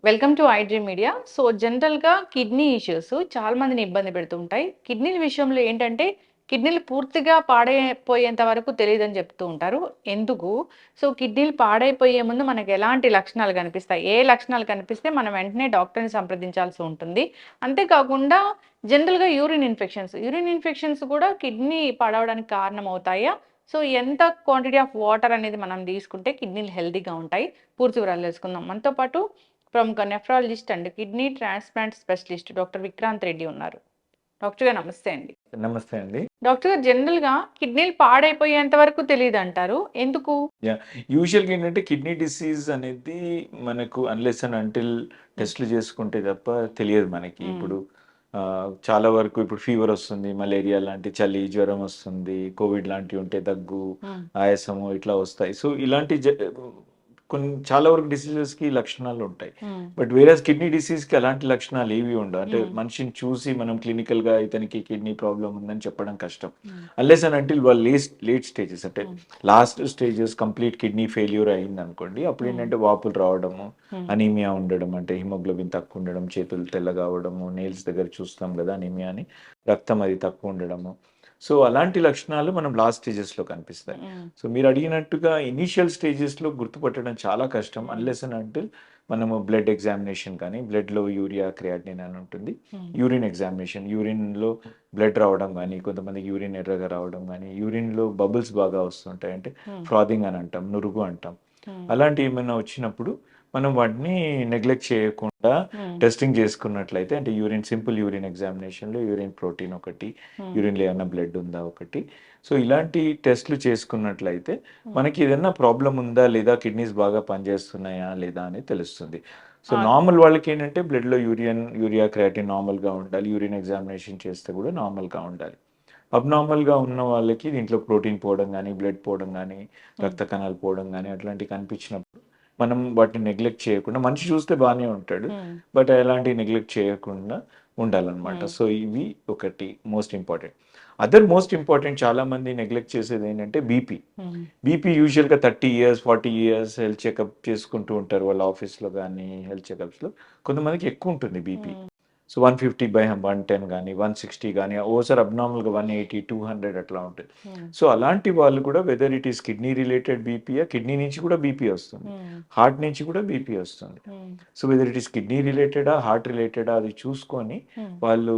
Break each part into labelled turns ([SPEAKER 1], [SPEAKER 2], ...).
[SPEAKER 1] Welcome to iDream media. So జనరల్‌గా kidney issues చాలా మందిని ఇబ్బంది పెడుతుంటాయి. కిడ్నీల విషయంలో ఏంటంటే, కిడ్నీలు పూర్తిగా పాడైపోయేంత వరకు తెలీదని చెప్తూ ఉంటారు. ఎందుకు? సో కిడ్నీలు పాడైపోయే ముందు మనకు ఎలాంటి లక్షణాలు కనిపిస్తాయి? ఏ లక్షణాలు కనిపిస్తే మనం వెంటనే డాక్టర్‌ని సంప్రదించాల్సి ఉంటుంది? అంతేకాకుండా జనరల్‌గా యూరిన్ ఇన్ఫెక్షన్స్ కూడా కిడ్నీ పాడవడానికి కారణమవుతాయా? సో ఎంత క్వాంటిటీ ఆఫ్ వాటర్ అనేది మనం తీసుకుంటే కిడ్నీలు హెల్తీగా ఉంటాయి? పూర్తి వివరాలు తెలుసుకుందాం. మనతో పాటు ప్రముఖ nephrologist and kidney transplant specialist doctor Vikrant Reddy ఉన్నారు. డాక్టర్ గారు నమస్తే అండి.
[SPEAKER 2] నమస్తే అండి.
[SPEAKER 1] డాక్టర్ గారు జనరల్‌గా కిడ్నీలు పాడైపోయేంత వరకు తెలీదంటారు. ఎందుకు?
[SPEAKER 2] యాహ్! యూజువల్‌గా ఏంటంటే కిడ్నీ డిసీజ్ అనేది మనకు అన్‌లెస్ అండ్ అంటిల్
[SPEAKER 1] హ్మ్.
[SPEAKER 2] టెస్ట్‌లు చేసుకుంటే తప్ప తెలియదు మనకి.
[SPEAKER 1] హ్మ్.
[SPEAKER 2] ఇప్పుడు చాలా వరకు ఇప్పుడు ఫీవర్ వస్తుంది, మలేరియా లాంటి చలి, జ్వరం వస్తుంది, కోవిడ్ లాంటివి ఉంటే దగ్గు,
[SPEAKER 1] హ్మ్.
[SPEAKER 2] ఆయాసము ఇట్లా వస్తాయి. సో, ఇలాంటి కొన్ని చాలా వరకు డిసీజెస్‌కి లక్షణాలు ఉంటాయి.
[SPEAKER 1] హ్మ్.
[SPEAKER 2] బట్ వేరేస్ కిడ్నీ డిసీజ్‌కి అలాంటి లక్షణాలు ఏవి ఉండవు. అంటే
[SPEAKER 1] హ్మ్.
[SPEAKER 2] మనిషిని చూసి మనం క్లినికల్‌గా ఇతనికి కిడ్నీ ప్రాబ్లమ్ ఉందని చెప్పడం కష్టం.
[SPEAKER 1] హ్మ్.
[SPEAKER 2] అన్‌లెస్ అండ్ అంటిల్ వాళ్ళు లేట్ స్టేజెస్ అంటే
[SPEAKER 1] హ్మ్.
[SPEAKER 2] Last stages complete kidney failure అయిందనుకోండి.
[SPEAKER 1] హ్మ్.
[SPEAKER 2] అప్పుడేంటంటే వాపులు రావడము,
[SPEAKER 1] హ్మ్.
[SPEAKER 2] అనీమియా ఉండడం అంటే హిమోగ్లోబిన్ తక్కువ ఉండడం, చేతులు తెల్లగా అవ్వడము, నెయిల్స్ దగ్గర చూస్తాం గదా! అనీమియా అని. రక్తం అది తక్కువ ఉండడము. సో, అలాంటి లక్షణాలు మనం లాస్ట్ స్టేజెస్‌లో కనిపిస్తాయి.
[SPEAKER 1] హ్మ్.
[SPEAKER 2] సో, మీరడిగినట్టుగా ఇనీషియల్ స్టేజెస్‌లో గుర్తుపట్టడం చాలా కష్టం.
[SPEAKER 1] హ్మ్.
[SPEAKER 2] అన్‌లెస్ అండ్ అంటిల్ మనము బ్లడ్ ఎగ్జామినేషన్ కానీ, బ్లడ్‌లో యూరియా, క్రియాటినిన్ అని ఉంటుంది.
[SPEAKER 1] హ్మ్.
[SPEAKER 2] యూరిన్ ఎగ్జామినేషన్, యూరిన్‌లో బ్లడ్ రావడం గానీ, కొంతమందికి యూరిన్ ఎర్రగా రావడం గానీ, యూరిన్‌లో బబుల్స్ బాగా వస్తుంటాయి. అంటే
[SPEAKER 1] హ్మ్.
[SPEAKER 2] ఫ్రాతింగ్ అని అంటాం, నురుగు అంటాం.
[SPEAKER 1] హ్మ్.
[SPEAKER 2] అలాంటివి ఏమైనా వచ్చినప్పుడు మనం వాటిని నెగ్లెక్ట్ చేయకుండా
[SPEAKER 1] హ్మ్.
[SPEAKER 2] టెస్టింగ్ చేసుకున్నట్లయితే అంటే సింపుల్ యూరిన్ ఎగ్జామినేషన్‌లో యూరిన్ ప్రోటీన్ ఒకటి,
[SPEAKER 1] హ్మ్.
[SPEAKER 2] యూరిన్‌లో ఏమన్నా బ్లడ్ ఉందా ఒకటి. సో, ఇలాంటి టెస్ట్‌లు చేసుకున్నట్లయితే
[SPEAKER 1] హ్మ్.
[SPEAKER 2] మనకి ఏదన్నా ప్రాబ్లమ్ ఉందా లేదా కిడ్నీస్ బాగా పనిచేస్తున్నాయా లేదా అనేది తెలుస్తుంది. సో,
[SPEAKER 1] ఆ!
[SPEAKER 2] నార్మల్ వాళ్ళకేంటంటే బ్లడ్‌లో యూరియా, క్రియాటిన్ నార్మల్‌గా ఉండాలి. యూరిన్ ఎగ్జామినేషన్ చేస్తే కూడా నార్మల్‌గా ఉండాలి. అబ్నార్మల్‌గా ఉన్న వాళ్ళకి దీంట్లో ప్రోటీన్ పోవడం గానీ, బ్లడ్ పోవడం గానీ,
[SPEAKER 1] హ్మ్.
[SPEAKER 2] రక్త కణాలు పోవడం గానీ అట్లాంటివి కనిపించినప్పుడు మనం వాటిని నెగ్లెక్ట్ చేయకుండా మనిషి చూస్తే బానే ఉంటాడు.
[SPEAKER 1] హ్మ్.
[SPEAKER 2] బట్ ఎలాంటివి నెగ్లెక్ట్ చేయకుండా ఉండాలనమాట.
[SPEAKER 1] హ్మ్.
[SPEAKER 2] సో, ఇవి ఒకటి most important. Other most important చాలామంది నెగ్లెక్ట్ చేసేదేంటంటే బీపీ.
[SPEAKER 1] హ్మ్.
[SPEAKER 2] బీపీ యూజువల్‌గా 30 ఇయర్స్, 40 ఇయర్స్ హెల్త్ చెకప్ చేసుకుంటూ ఉంటారు. వాళ్ళ ఆఫీస్‌లో గానీ, హెల్త్ చెకప్స్‌లో. కొంతమందికి ఎక్కువుంటుంది బీపీ.
[SPEAKER 1] హ్మ్.
[SPEAKER 2] సో, 150/110 గానీ, 160 గానీ, ఓసారి అబ్నార్మల్‌గా 180, 200 అట్లా ఉంటది.
[SPEAKER 1] హ్మ్.
[SPEAKER 2] సో, అలాంటి వాళ్ళు కూడా whether it is kidney related బీపీయా, కిడ్నీ నుంచి కూడా బీపీ వస్తుంది.
[SPEAKER 1] హ్మ్.
[SPEAKER 2] హార్ట్ నుంచి కూడా బీపీ వస్తుంది.
[SPEAKER 1] Hmm.
[SPEAKER 2] So, whether it is kidney రిలేటెడా, హార్ట్ రిలేటెడా అది చూసుకొని
[SPEAKER 1] హ్మ్.
[SPEAKER 2] వాళ్ళు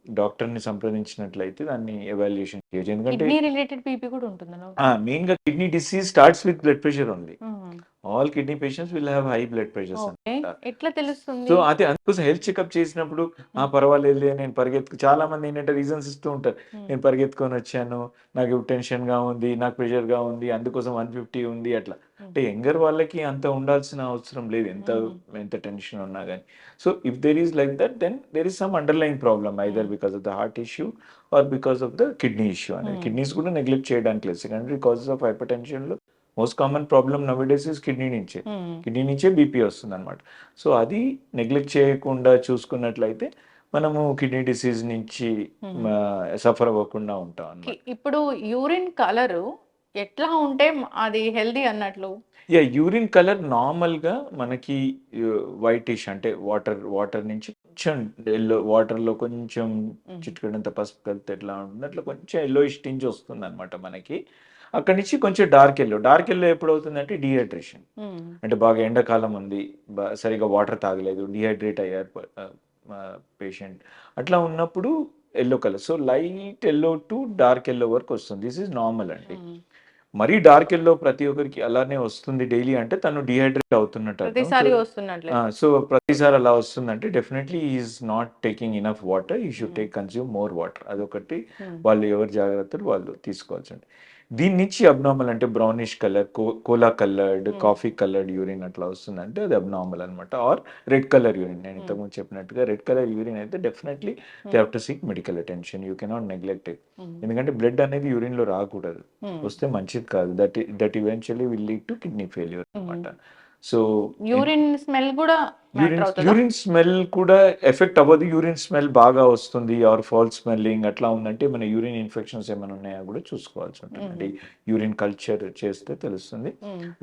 [SPEAKER 2] డాక్టర్‌ని సంప్రదించినట్లయితే దాన్ని ఎవాల్యుయేషన్ చేయొచ్చు. ఎందుకంటే
[SPEAKER 1] కిడ్నీ రిలేటెడ్ బీపీ కూడా ఉంటుందా డాక్టర్?
[SPEAKER 2] మెయిన్‌గా kidney disease starts with blood pressure only.
[SPEAKER 1] Hmm.
[SPEAKER 2] All kidney patients will have high blood pressures
[SPEAKER 1] okay.
[SPEAKER 2] అన్నమాట.
[SPEAKER 1] ఎట్లా
[SPEAKER 2] సో,
[SPEAKER 1] తెలుస్తుంది?
[SPEAKER 2] అదే అందుకోసం హెల్త్ చెకప్ చేసినప్పుడు
[SPEAKER 1] హ్మ్.
[SPEAKER 2] పర్వాలేదులే నేను చాలామంది ఏంటంటే రీజన్స్ ఇస్తూ ఉంటారు.
[SPEAKER 1] హ్మ్.
[SPEAKER 2] నేను పరిగెత్తుకొనొచ్చాను, నాకు టెన్షన్‌గా ఉంది, నాకు ప్రెషర్‌గా ఉంది, అందుకోసం 150 ఉంది అట్లా.
[SPEAKER 1] హ్మ్.
[SPEAKER 2] అంటే యంగర్ వాళ్ళకి అంత ఉండాల్సిన అవసరం లేదు.
[SPEAKER 1] హ్మ్.
[SPEAKER 2] ఎంత టెన్షన్ ఉన్నా గాని. So, if there is like that then there is some underlying problem
[SPEAKER 1] hmm.
[SPEAKER 2] Either because of the heart issue or because of the kidney issue అనేది.
[SPEAKER 1] హ్మ్.
[SPEAKER 2] కిడ్నీస్ కూడా నెగ్లెక్ట్ చేయడానికి లేదు. సెకండరీ కాజెస్ ఆఫ్ హైపర్‌టెన్షన్‌లో most common problem nowadays is kidney నుంచే.
[SPEAKER 1] Hmm.
[SPEAKER 2] Kidney నుంచే BP వస్తుందన్నమాట. So, అది neglect చేయకుండా చూసుకున్నట్లయితే మనము కిడ్నీ డిసీజ్ నుంచి
[SPEAKER 1] హ్మ్.
[SPEAKER 2] సఫర్ అవ్వకుండా ఉంటాం అన్నమాట.
[SPEAKER 1] ఇప్పుడు యూరిన్ కలరు ఎట్లా ఉంటే అది హెల్తీ అన్నట్లు?
[SPEAKER 2] యూరిన్ కలర్ నార్మల్‌గా మనకి వైటిష్ అంటే వాటర్ నుంచి కొంచెం వాటర్‌లో కొంచెం
[SPEAKER 1] హ్మ్.
[SPEAKER 2] చిటికెడంత పసుపు కలిపితే ఎట్లా ఉంటుందో అట్లా కొంచెం యెల్లోయిష్ టింజ్ వస్తుందన్నమాట మనకి. అక్కడి నుంచి కొంచెం డార్క్ యెల్లో ఎప్పుడవుతుందంటే డీహైడ్రేషన్.
[SPEAKER 1] హ్మ్.
[SPEAKER 2] అంటే బాగా ఎండాకాలం ఉంది. సరిగ్గా వాటర్ తాగలేదు. డీహైడ్రేట్ అయ్యారు పేషెంట్. అట్లా ఉన్నప్పుడు yellow colour. So, light yellow to dark yellow వరకు వస్తుంది. దిస్ ఈజ్ నార్మల్ అండి.
[SPEAKER 1] హ్మ్.
[SPEAKER 2] మరీ డార్క్ యెల్లో ప్రతి ఒక్కరికి అలానే వస్తుంది డైలీ అంటే తను డీహైడ్రేట్ అవుతున్నట్టు అర్థం.
[SPEAKER 1] ప్రతిసారి వస్తున్నట్లే.
[SPEAKER 2] సో, ప్రతిసారి అలా వస్తుందంటే definitely he is not taking enough water. He should
[SPEAKER 1] hmm.
[SPEAKER 2] Consume more water. అదొకటి
[SPEAKER 1] హ్మ్.
[SPEAKER 2] వాళ్ళు ఎవరి జాగ్రత్తలు వాళ్ళు తీసుకోవాల్సింది. దీని నుంచి అబ్నార్మల్ అంటే brownish colour, cola coloured,
[SPEAKER 1] hmm.
[SPEAKER 2] Coffee coloured urine అట్లా వస్తుందంటే అది అబ్నార్మల్ అనమాట. Or red colour urine. నేను
[SPEAKER 1] హ్మ్.
[SPEAKER 2] ఇంతకుముందు చెప్పినట్టుగా రెడ్ కలర్ యూరిన్ అయితే definitely they
[SPEAKER 1] hmm.
[SPEAKER 2] Have to seek medical attention. You cannot neglect it.
[SPEAKER 1] Hmm.
[SPEAKER 2] ఎందుకంటే బ్లడ్ అనేది యూరిన్‌లో రాకూడదు.
[SPEAKER 1] హ్మ్.
[SPEAKER 2] వస్తే మంచిది కాదు. That eventually will lead to kidney failure
[SPEAKER 1] హ్మ్.
[SPEAKER 2] అనమాట. సో
[SPEAKER 1] యూరిన్ స్మెల్ కూడా మ్యాటర్ అవుతుందా?
[SPEAKER 2] యూరిన్ స్మెల్ కూడా ఎఫెక్ట్ అవ్వదు. యూరిన్ స్మెల్ బాగా వస్తుంది ఆర్ ఫాల్ స్మెల్లింగ్ అట్లా ఉందంటే మన యూరిన్ ఇన్ఫెక్షన్స్ ఏమైనా ఉన్నాయా కూడా చూసుకోవాల్సి ఉంటుంది. అంటే యూరిన్ కల్చర్ చేస్తే తెలుస్తుంది.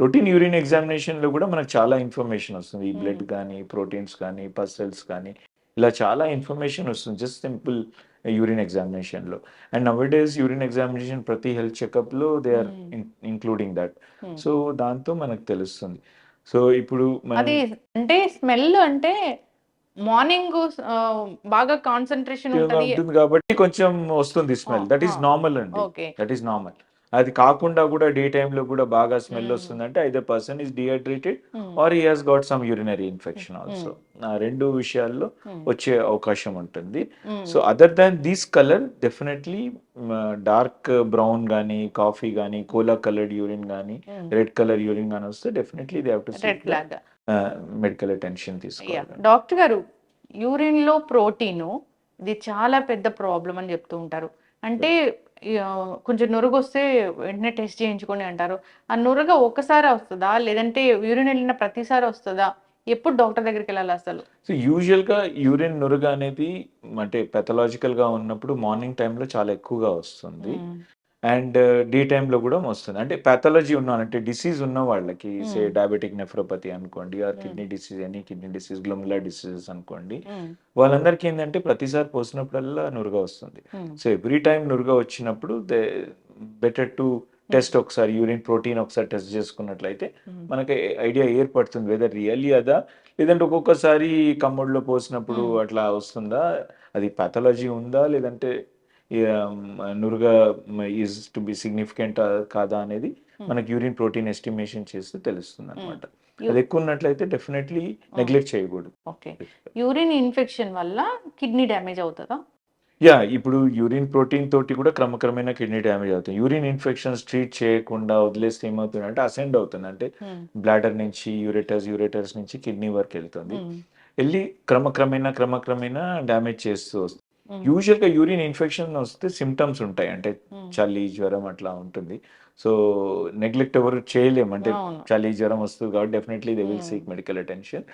[SPEAKER 2] రొటీన్ యూరిన్ ఎగ్జామినేషన్లో కూడా మనకు చాలా ఇన్ఫర్మేషన్ వస్తుంది. ఈ బ్లడ్ కానీ ప్రోటీన్స్ కానీ పసల్స్ కానీ ఇలా చాలా ఇన్ఫర్మేషన్ వస్తుంది జస్ట్ సింపుల్ యూరిన్ ఎగ్జామినేషన్లో. And nowadays urine examination ప్రతి హెల్త్ చెకప్లో they are including that. So దాంతో మనకు తెలుస్తుంది. సో ఇప్పుడు మనం
[SPEAKER 1] అది అంటే స్మెల్ అంటే మార్నింగ్ బాగా కాన్సన్ట్రేషన్ ఉంటది.
[SPEAKER 2] ఉంటుంది కాబట్టి కొంచెం వస్తుంది స్మెల్. దట్ ఈస్ నార్మల్ అండి.
[SPEAKER 1] ఓకే.
[SPEAKER 2] That is normal. అది కాకుండా కూడా డే టైంలో కూడా బాగా స్మెల్ వస్తుందంటే either person is dehydrated or he has got some urinary infection also. ఆ రెండు విషయాల్లో వచ్చే అవకాశం ఉంటుంది. So other than this colour definitely dark brown కానీ కాఫీ కానీ కోలా కలర్డ్ యూరిన్ కానీ రెడ్ కలర్ యూరిన్ కానీ వస్తే definitely they have to
[SPEAKER 1] red flag.
[SPEAKER 2] Medical attention తీసుకోవాలి.
[SPEAKER 1] డాక్టర్ గారు, యూరిన్ లో ప్రోటీన్ ఇది చాలా పెద్ద ప్రాబ్లం అని చెప్తూ ఉంటారు. అంటే కొంచెం నురుగు వస్తే వెంటనే టెస్ట్ చేయించుకొని అంటారు. ఆ నురుగ ఒక్కసారి వస్తుందా, లేదంటే యూరిన్ వెళ్ళిన ప్రతిసారి వస్తుందా? ఎప్పుడు డాక్టర్ దగ్గరికి వెళ్ళాలి అసలు?
[SPEAKER 2] సో యూజువల్గా యూరిన్ నురుగ అనేది అంటే పెథలాజికల్గా ఉన్నప్పుడు మార్నింగ్ టైంలో చాలా ఎక్కువగా వస్తుంది. అండ్ డే టైంలో కూడా వస్తుంది. అంటే ప్యాథాలజీ అంటే డిసీజ్ ఉన్న వాళ్ళకి సే డయాబెటిక్ నెఫ్రోపతి అనుకోండి or kidney disease any kidney disease glomerular diseases అనుకోండి, వాళ్ళందరికీ ఏంటంటే ప్రతిసారి పోసినప్పుడల్లా నురుగ వస్తుంది. సో ఎవ్రీ టైం నురుగ వచ్చినప్పుడు దే బెటర్ టు టెస్ట్ ఒకసారి యూరిన్ ప్రోటీన్ ఒకసారి టెస్ట్ చేసుకున్నట్లయితే మనకి ఐడియా ఏర్పడుతుంది వెదర్ రియల్లీ అదా లేదంటే ఒక్కొక్కసారి కమ్మడిలో పోసినప్పుడు అట్లా వస్తుందా, అది ప్యాథాలజీ ఉందా లేదంటే నురుగా ఈజ్ టు బి సిగ్నిఫికెంట్ కాదా అనేది మనకి యూరిన్ ప్రోటీన్ ఎస్టిమేషన్ చేస్తే తెలుస్తుంది అనమాట. అది ఎక్కువ ఉన్నట్లయితే డెఫినెట్లీ నెగ్లెక్ట్ చేయకూడదు.
[SPEAKER 1] ఓకే. యూరిన్ ఇన్ఫెక్షన్ వల్ల కిడ్నీ డ్యామేజ్ అవుతుందా?
[SPEAKER 2] యా, ఇప్పుడు యూరిన్ ప్రోటీన్ తోటి కూడా క్రమక్రమేణా కిడ్నీ డ్యామేజ్ అవుతుంది. యూరిన్ ఇన్ఫెక్షన్స్ ట్రీట్ చేయకుండా వదిలేస్తే ఏమవుతుంది అంటే అసెండ్ అవుతుంది. అంటే బ్లాడర్ నుంచి యూరేటర్స్ నుంచి కిడ్నీ వరకు వెళ్తుంది. వెళ్ళి క్రమక్రమేణా డ్యామేజ్ చేస్తూ వస్తుంది. యూజువల్గా యూరిన్ ఇన్ఫెక్షన్ వస్తే సిమ్టమ్స్ ఉంటాయి. అంటే చలి జ్వరం అట్లా ఉంటుంది. సో నెగ్లెక్ట్ ఎవరు చేయలేము. అంటే చలి జ్వరం వస్తుంది కాబట్టి definitely they will seek medical attention.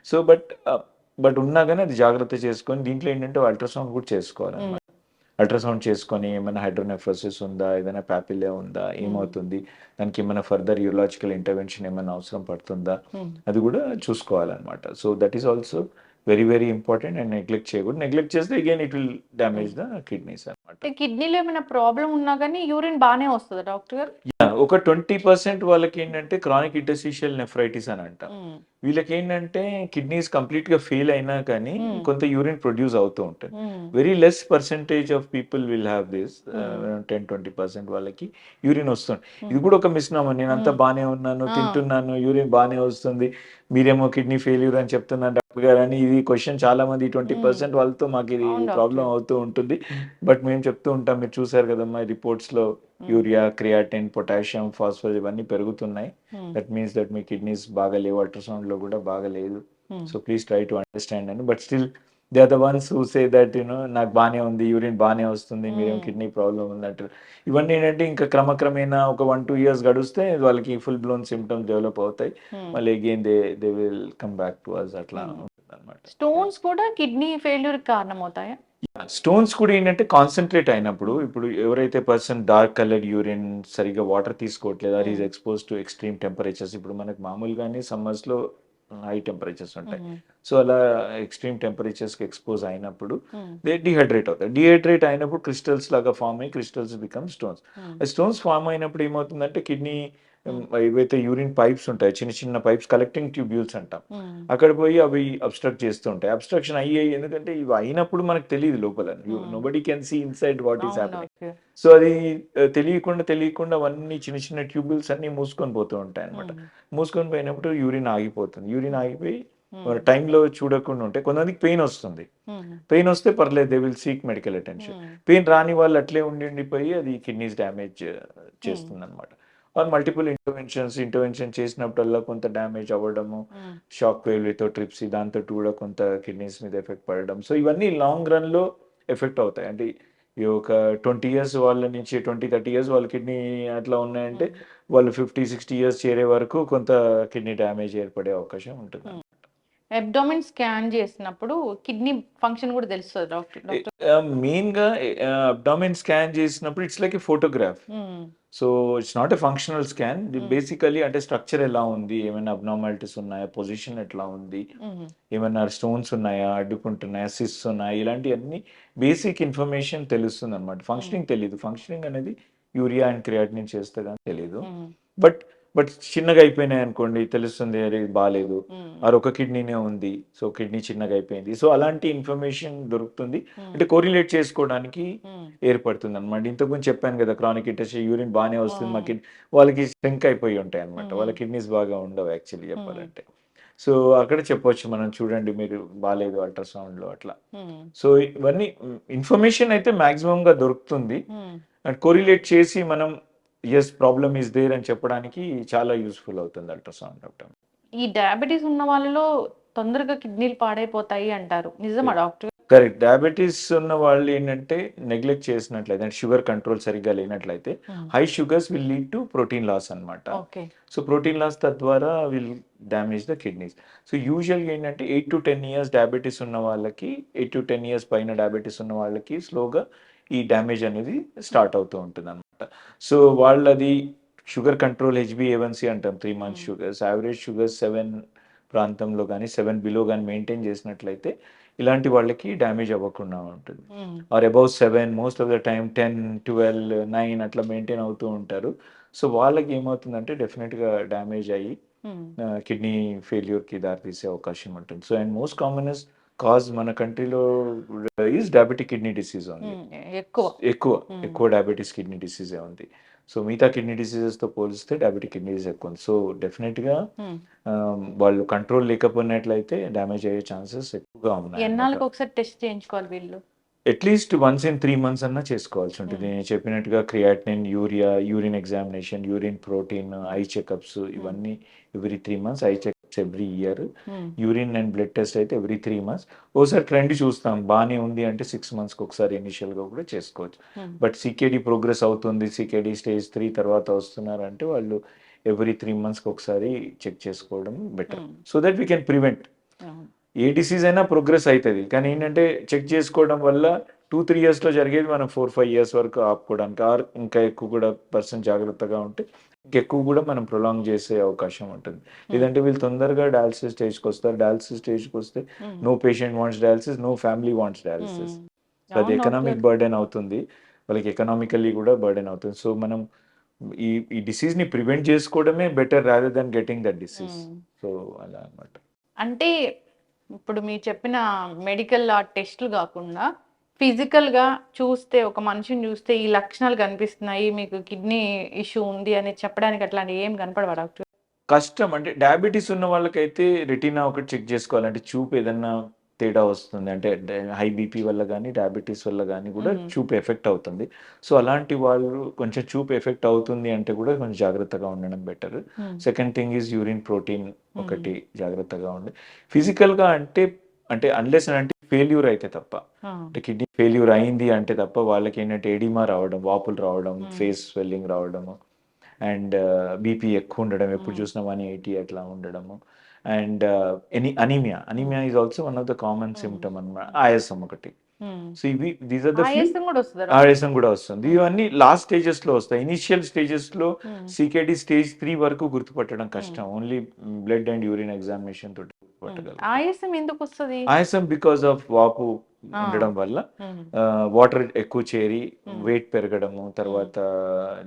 [SPEAKER 2] So but ఉన్నా కానీ అది జాగ్రత్త చేసుకొని దీంట్లో ఏంటంటే అల్ట్రాసౌండ్ కూడా చేసుకోవాలన్నమాట. అల్ట్రాసౌండ్ చేసుకొని ఏమైనా హైడ్రోనెఫ్రోసిస్ ఉందా, ఏదైనా ప్యాపిలియా ఉందా, ఏమవుతుంది, దానికి ఏమైనా ఫర్దర్ యూరలాజికల్ ఇంటర్వెన్షన్ ఏమైనా అవసరం పడుతుందా, అది కూడా చూసుకోవాలన్నమాట. So that is also very very important and neglect చేయకూడదు. నెగ్లెక్ట్ చేస్తే again it will damage the kidneys అనమాట.
[SPEAKER 1] కిడ్నీలో ఏమైనా ప్రాబ్లం ఉన్నా కానీ యూరిన్ బాగానే వస్తుంది డాక్టర్ గారు?
[SPEAKER 2] ఒక 20% వాళ్ళకి ఏంటంటే క్రానిక్ ఇంటర్స్టిషియల్ నెఫ్రైటిస్ అని అంటాం. వీళ్ళకి ఏంటంటే కిడ్నీస్ కంప్లీట్ గా ఫెయిల్ అయినా కానీ కొంత యూరిన్ ప్రొడ్యూస్ అవుతూ ఉంటుంది. Very less percentage of people will have this. 10-20% వాళ్ళకి యూరిన్ వస్తుంది. ఇది కూడా ఒక మిస్నామర్. నేను అంతా బాగానే ఉన్నాను, తింటున్నాను, యూరిన్ బాగానే వస్తుంది, మీరేమో కిడ్నీ ఫెయిల్యూర్ అని చెప్తున్నారు డాక్టర్ గారు అని. ఇది క్వశ్చన్ చాలా మంది 20% వాళ్ళతో మాకు ఇది ప్రాబ్లం అవుతూ ఉంటుంది. బట్ మేము చెప్తూ ఉంటాం, మీరు చూసారు కదమ్మా రిపోర్ట్స్ లో యూరియా, క్రియాటిన్, పొటాషియం, ఫాస్ఫరస్ ఇవన్నీ పెరుగుతున్నాయి. దట్ మీన్స్ దట్ మీ కిడ్నీస్ బాగా లేవు, అల్ట్రాసౌండ్ లో కూడా బాగా లేదు. So please try to understand అని. But still they are the ones who say that నాకు బాగానే ఉంది, యూరిన్ బాగానే వస్తుంది, మీరేం కిడ్నీ ప్రాబ్లం ఉందంటారు. ఇవన్నీ ఏంటంటే ఇంకా క్రమక్రమేణా ఒక 1-2 years గడిస్తే వాళ్ళకి ఫుల్ బ్లోన్ సిమ్టమ్స్ డెవలప్ అవుతాయి. మళ్ళీ again they will come back to us. అట్లా ఉంటుంది అనమాట.
[SPEAKER 1] స్టోన్స్ కూడా కిడ్నీ ఫెయిల్యూర్ కారణం అవుతాయా?
[SPEAKER 2] స్టోన్స్ కూడా ఏంటంటే కాన్సన్ట్రేట్ అయినప్పుడు, ఇప్పుడు ఎవరైతే పర్సన్ డార్క్ కలర్ యూరిన్ సరిగా వాటర్ తీసుకోవట్లేదు or is expose to extreme temperatures, ఇప్పుడు మనకు మామూలుగానే సమ్మర్స్ లో హై టెంపరేచర్స్ ఉంటాయి. సో అలా ఎక్స్ట్రీమ్ టెంపరేచర్స్ కి ఎక్స్పోజ్ అయినప్పుడు దే డిహైడ్రేట్ అవుతాయి. డిహైడ్రేట్ అయినప్పుడు క్రిస్టల్స్ లాగా ఫామ్ అయ్యి crystals become stones. Stones form అయినప్పుడు ఏమవుతుందంటే కిడ్నీ ఏవైతే యూరిన్ పైప్స్ ఉంటాయి, చిన్న చిన్న పైప్స్, కలెక్టింగ్ ట్యూబ్యూల్స్ అంటాం, అక్కడ పోయి అవి అబ్స్ట్రక్ట్ చేస్తూ ఉంటాయి. అబ్స్ట్రక్షన్ అయ్యాయి ఎందుకంటే ఇవి అయినప్పుడు మనకు తెలియదు లోపల. Nobody can see inside what is happening. So అది తెలియకుండా అవన్నీ చిన్న చిన్న ట్యూబ్యూల్స్ అన్ని మూసుకొని పోతూ ఉంటాయి అనమాట. మూసుకొని పోయినప్పుడు యూరిన్ ఆగిపోతుంది. యూరిన్ ఆగిపోయి టైంలో చూడకుండా ఉంటే కొంతమందికి పెయిన్ వస్తుంది. పెయిన్ వస్తే పర్లేదు, they will seek medical attention. Pain రాని వాళ్ళు అట్లే ఉండిపోయి అది కిడ్నీస్ డ్యామేజ్ చేస్తుంది అనమాట. ఆర్ మల్టిపుల్ ఇంటర్వెన్షన్ చేసినప్పుడల్లా కొంత డ్యామేజ్ అవ్వడము, షాక్ వేవ్ లిథోట్రిప్సీ దాంతో కూడా కొంత కిడ్నీస్ మీద ఎఫెక్ట్ పడడం. సో ఇవన్నీ లాంగ్ రన్ లో ఎఫెక్ట్ అవుతాయి. అంటే ఈ ఒక 20 ఇయర్స్ వాళ్ళ నుంచి 20-30 ఇయర్స్ వాళ్ళ కిడ్నీ అట్లా ఉన్నాయంటే వాళ్ళు 50-60 ఇయర్స్ చేరే వరకు కొంత కిడ్నీ డ్యామేజ్ ఏర్పడే అవకాశం ఉంటుంది.
[SPEAKER 1] అబ్డోమెన్ స్కాన్ చేసినప్పుడు కిడ్నీ ఫంక్షన్ కూడా తెలుస్తుంది డాక్టర్.
[SPEAKER 2] మెయిన్గా అబ్డామిన్ స్కాన్ చేసినప్పుడు it's like A photograph. So it's not a functional scan. Basically అంటే స్ట్రక్చర్ ఎలా ఉంది, ఏమైనా అబ్నార్మాలిటీస్ ఉన్నాయా, పొజిషన్ ఎట్లా ఉంది, ఏమైనా స్టోన్స్ ఉన్నాయా, అడ్డుకుంటున్నాయా, సిస్ ఉన్నాయా, ఇలాంటివన్నీ బేసిక్ ఇన్ఫర్మేషన్ తెలుస్తుంది అనమాట. ఫంక్షనింగ్ తెలియదు. ఫంక్షనింగ్ అనేది యూరియా అండ్ క్రియాటినిన్ చేస్తే కానీ తెలియదు. బట్ బట్ చిన్నగా అయిపోయినాయి అనుకోండి తెలుస్తుంది, అరే ఇది బాగాలేదు, ఆర్ ఒక కిడ్నీనే ఉంది, సో కిడ్నీ చిన్నగా అయిపోయింది. సో అలాంటి ఇన్ఫర్మేషన్ దొరుకుతుంది, అంటే కోరిలేట్ చేసుకోవడానికి ఏర్పడుతుంది అనమాట. ఇంతకుముందు చెప్పాను కదా, క్రానిక్ ఇంటెస్టైల్ యూరిన్ బాగానే వస్తుంది, మా కిడ్నీ వాళ్ళకి స్ట్రింక్ అయిపోయి ఉంటాయి అనమాట. వాళ్ళ కిడ్నీస్ బాగా ఉండవు యాక్చువల్లీ చెప్పాలంటే. సో అక్కడ చెప్పొచ్చు మనం, చూడండి మీరు బాగాలేదు అల్ట్రాసౌండ్లో అట్లా. సో ఇవన్నీ ఇన్ఫర్మేషన్ అయితే మ్యాక్సిమంగా దొరుకుతుంది, అండ్ కోరిలేట్ చేసి మనం ఎస్ ప్రాబ్లమ్ ఈస్ దేర్ అని చెప్పడానికి చాలా యూస్ఫుల్ అవుతుంది అల్ట్రాసౌండ్ డాక్టర్.
[SPEAKER 1] ఈ డయాబెటీస్ ఉన్న వాళ్ళలో తొందరగా కిడ్నీలు పాడైపోతాయి అంటారు, నిజమా డాక్టర్?
[SPEAKER 2] కరెక్ట్. డయాబెటీస్ ఉన్న వాళ్ళు ఏంటంటే నెగ్లెక్ట్ చేసినట్లయితే, అంటే షుగర్ కంట్రోల్ సరిగ్గా లేనట్లయితే high sugars will lead to protein loss అనమాట. సో ప్రోటీన్ లాస్ తద్వారా will damage the kidneys. So యూజువల్గా ఏంటంటే 8 to 10 ఇయర్స్ డయాబెటీస్ ఉన్న వాళ్ళకి, 8 to 10 ఇయర్స్ పైన డయాబెటీస్ ఉన్న వాళ్ళకి స్లోగా ఈ డ్యామేజ్ అనేది స్టార్ట్ అవుతూ ఉంటుంది అనమాట. సో వాళ్ళది షుగర్ కంట్రోల్ HbA1c అంటాం, 3 months షుగర్స్, యావరేజ్ షుగర్స్ 7 ప్రాంతంలో కానీ 7 బిలో కానీ మెయింటైన్ చేసినట్లయితే ఇలాంటి వాళ్ళకి డ్యామేజ్ అవ్వకుండా ఉంటుంది. Or above 7, most of the time 10, 12, 9 అట్లా మెయింటైన్ అవుతూ ఉంటారు. సో వాళ్ళకి ఏమవుతుందంటే డెఫినెట్గా డ్యామేజ్ అయ్యి కిడ్నీ ఫెయిల్యూర్కి దారితీసే అవకాశం ఉంటుంది. So and most commonest cause మన కంట్రీలో ఈజ్ డయాబెటిక్ కిడ్నీ డిసీజ్ ఉంది. ఎక్కువ డయాబెటిస్ కిడ్నీ డిసీజే ఉంది. సో మిగతా కిడ్నీ డిసీజెస్తో పోలిస్తే డయాబెటిక్ కిడ్నీ డిసీజ్ ఎక్కువ ఉంది. సో డెఫినెట్గా వాళ్ళు కంట్రోల్ లేకపోయినట్లయితే డ్యామేజ్ అయ్యే ఛాన్సెస్ ఎక్కువగా ఉన్నాయి.
[SPEAKER 1] ఎన్నాళ్ళకి ఒకసారి టెస్ట్ చేయించుకోవాలి వీళ్ళు?
[SPEAKER 2] అట్లీస్ట్ వన్స్ ఇన్ 3 months అన్నా చేసుకోవాల్సి ఉంటుంది. నేను చెప్పినట్టుగా creatinine, urea, urine examination, urine protein, eye checkups ఇవన్నీ every 3 months, eye checkups every year, urine and blood test అయితే ఎవ్రీ 3 months. ఒకసారి ట్రెండ్ చూస్తాం, బాగానే ఉంది అంటే 6 monthsకి ఒకసారి ఇనిషియల్గా కూడా చేసుకోవచ్చు. బట్ సికేడి ప్రోగ్రెస్ అవుతుంది, సికేడి స్టేజ్ 3 తర్వాత వస్తున్నారంటే వాళ్ళు ఎవ్రీ 3 monthsకి ఒకసారి చెక్ చేసుకోవడం better, so that we can prevent. A disease అయినా ప్రోగ్రెస్ అవుతుంది, కానీ ఏంటంటే చెక్ చేసుకోవడం వల్ల 2-3 yearsలో జరిగేది మనం 4-5 years వరకు ఆపుకోవడానికి, ఆర్ ఇంకా ఎక్కువ కూడా పర్సన్ జాగ్రత్తగా ఉంటే ఇంకెక్కువ కూడా మనం ప్రొలాంగ్ చేసే అవకాశం ఉంటుంది. లేదంటే వీళ్ళు తొందరగా డయాలసిస్ స్టేజ్కి వస్తారు. డయాలసిస్ స్టేజ్కి వస్తే no patient wants dialysis, no family wants dialysis. అది ఎకనామిక్ బర్డెన్ అవుతుంది, వాళ్ళకి ఎకనామికల్లీ కూడా బర్డెన్ అవుతుంది. సో మనం ఈ డిసీజ్ని ప్రివెంట్ చేసుకోవడమే better rather than getting that disease. So అలా అన్నమాట.
[SPEAKER 1] అంటే ఇప్పుడు మీరు చెప్పిన మెడికల్ టెస్టులు కాకుండా ఫిజికల్గా చూస్తే, ఒక మనిషిని చూస్తే ఈ లక్షణాలు కనిపిస్తున్నాయి, మీకు కిడ్నీ ఇష్యూ ఉంది అని చెప్పడానికి అట్లాంటి ఏం కనపడవా డాక్టర్?
[SPEAKER 2] కష్టం. అంటే డయాబెటీస్ ఉన్న వాళ్ళకైతే రెటీనా ఒకటి చెక్ చేసుకోవాలంటే, చూపు ఏదన్నా తేడా వస్తుంది అంటే హై బీపీ వల్ల కానీ డయాబెటీస్ వల్ల కానీ కూడా చూపు ఎఫెక్ట్ అవుతుంది. సో అలాంటి వాళ్ళు కొంచెం చూపు ఎఫెక్ట్ అవుతుంది అంటే కూడా కొంచెం జాగ్రత్తగా ఉండడం better. Second thing is urine protein ఒకటి జాగ్రత్తగా ఉండి, ఫిజికల్గా అంటే అన్లెస్ అంటే ఫెయిల్యూర్ అయితే తప్ప, అంటే కిడ్నీ ఫెయిల్యూర్ అయింది అంటే తప్ప వాళ్ళకి ఏంటంటే ఎడిమా రావడం, వాపులు రావడం, ఫేస్ స్వెల్లింగ్ రావడము, అండ్ బీపీ ఎక్కువ ఉండడం, ఎప్పుడు చూసినా 180 అట్లా ఉండడము, and anaemia is also one of the common symptom అన్నమాట. ఆయాసం ఒకటి. సో ఇవి దీస్ ఆర్ ద ఆయాసం కూడా వస్తుంది. ఇవన్నీ లాస్ట్ స్టేజెస్ లో వస్తాయి. ఇనిషియల్ స్టేజెస్ లో సికేడి స్టేజ్ 3 వరకు గుర్తుపట్టడం కష్టం, only blood and urine examination తోటి గుర్తుపట్టగలం.
[SPEAKER 1] ఆయాసం ఎందుకు వస్తుంది?
[SPEAKER 2] ఆయాసం బికాస్ ఆఫ్ వాపు ఉండడం వల్ల వాటర్ ఎక్కువ చేరి వెయిట్ పెరగడము, తర్వాత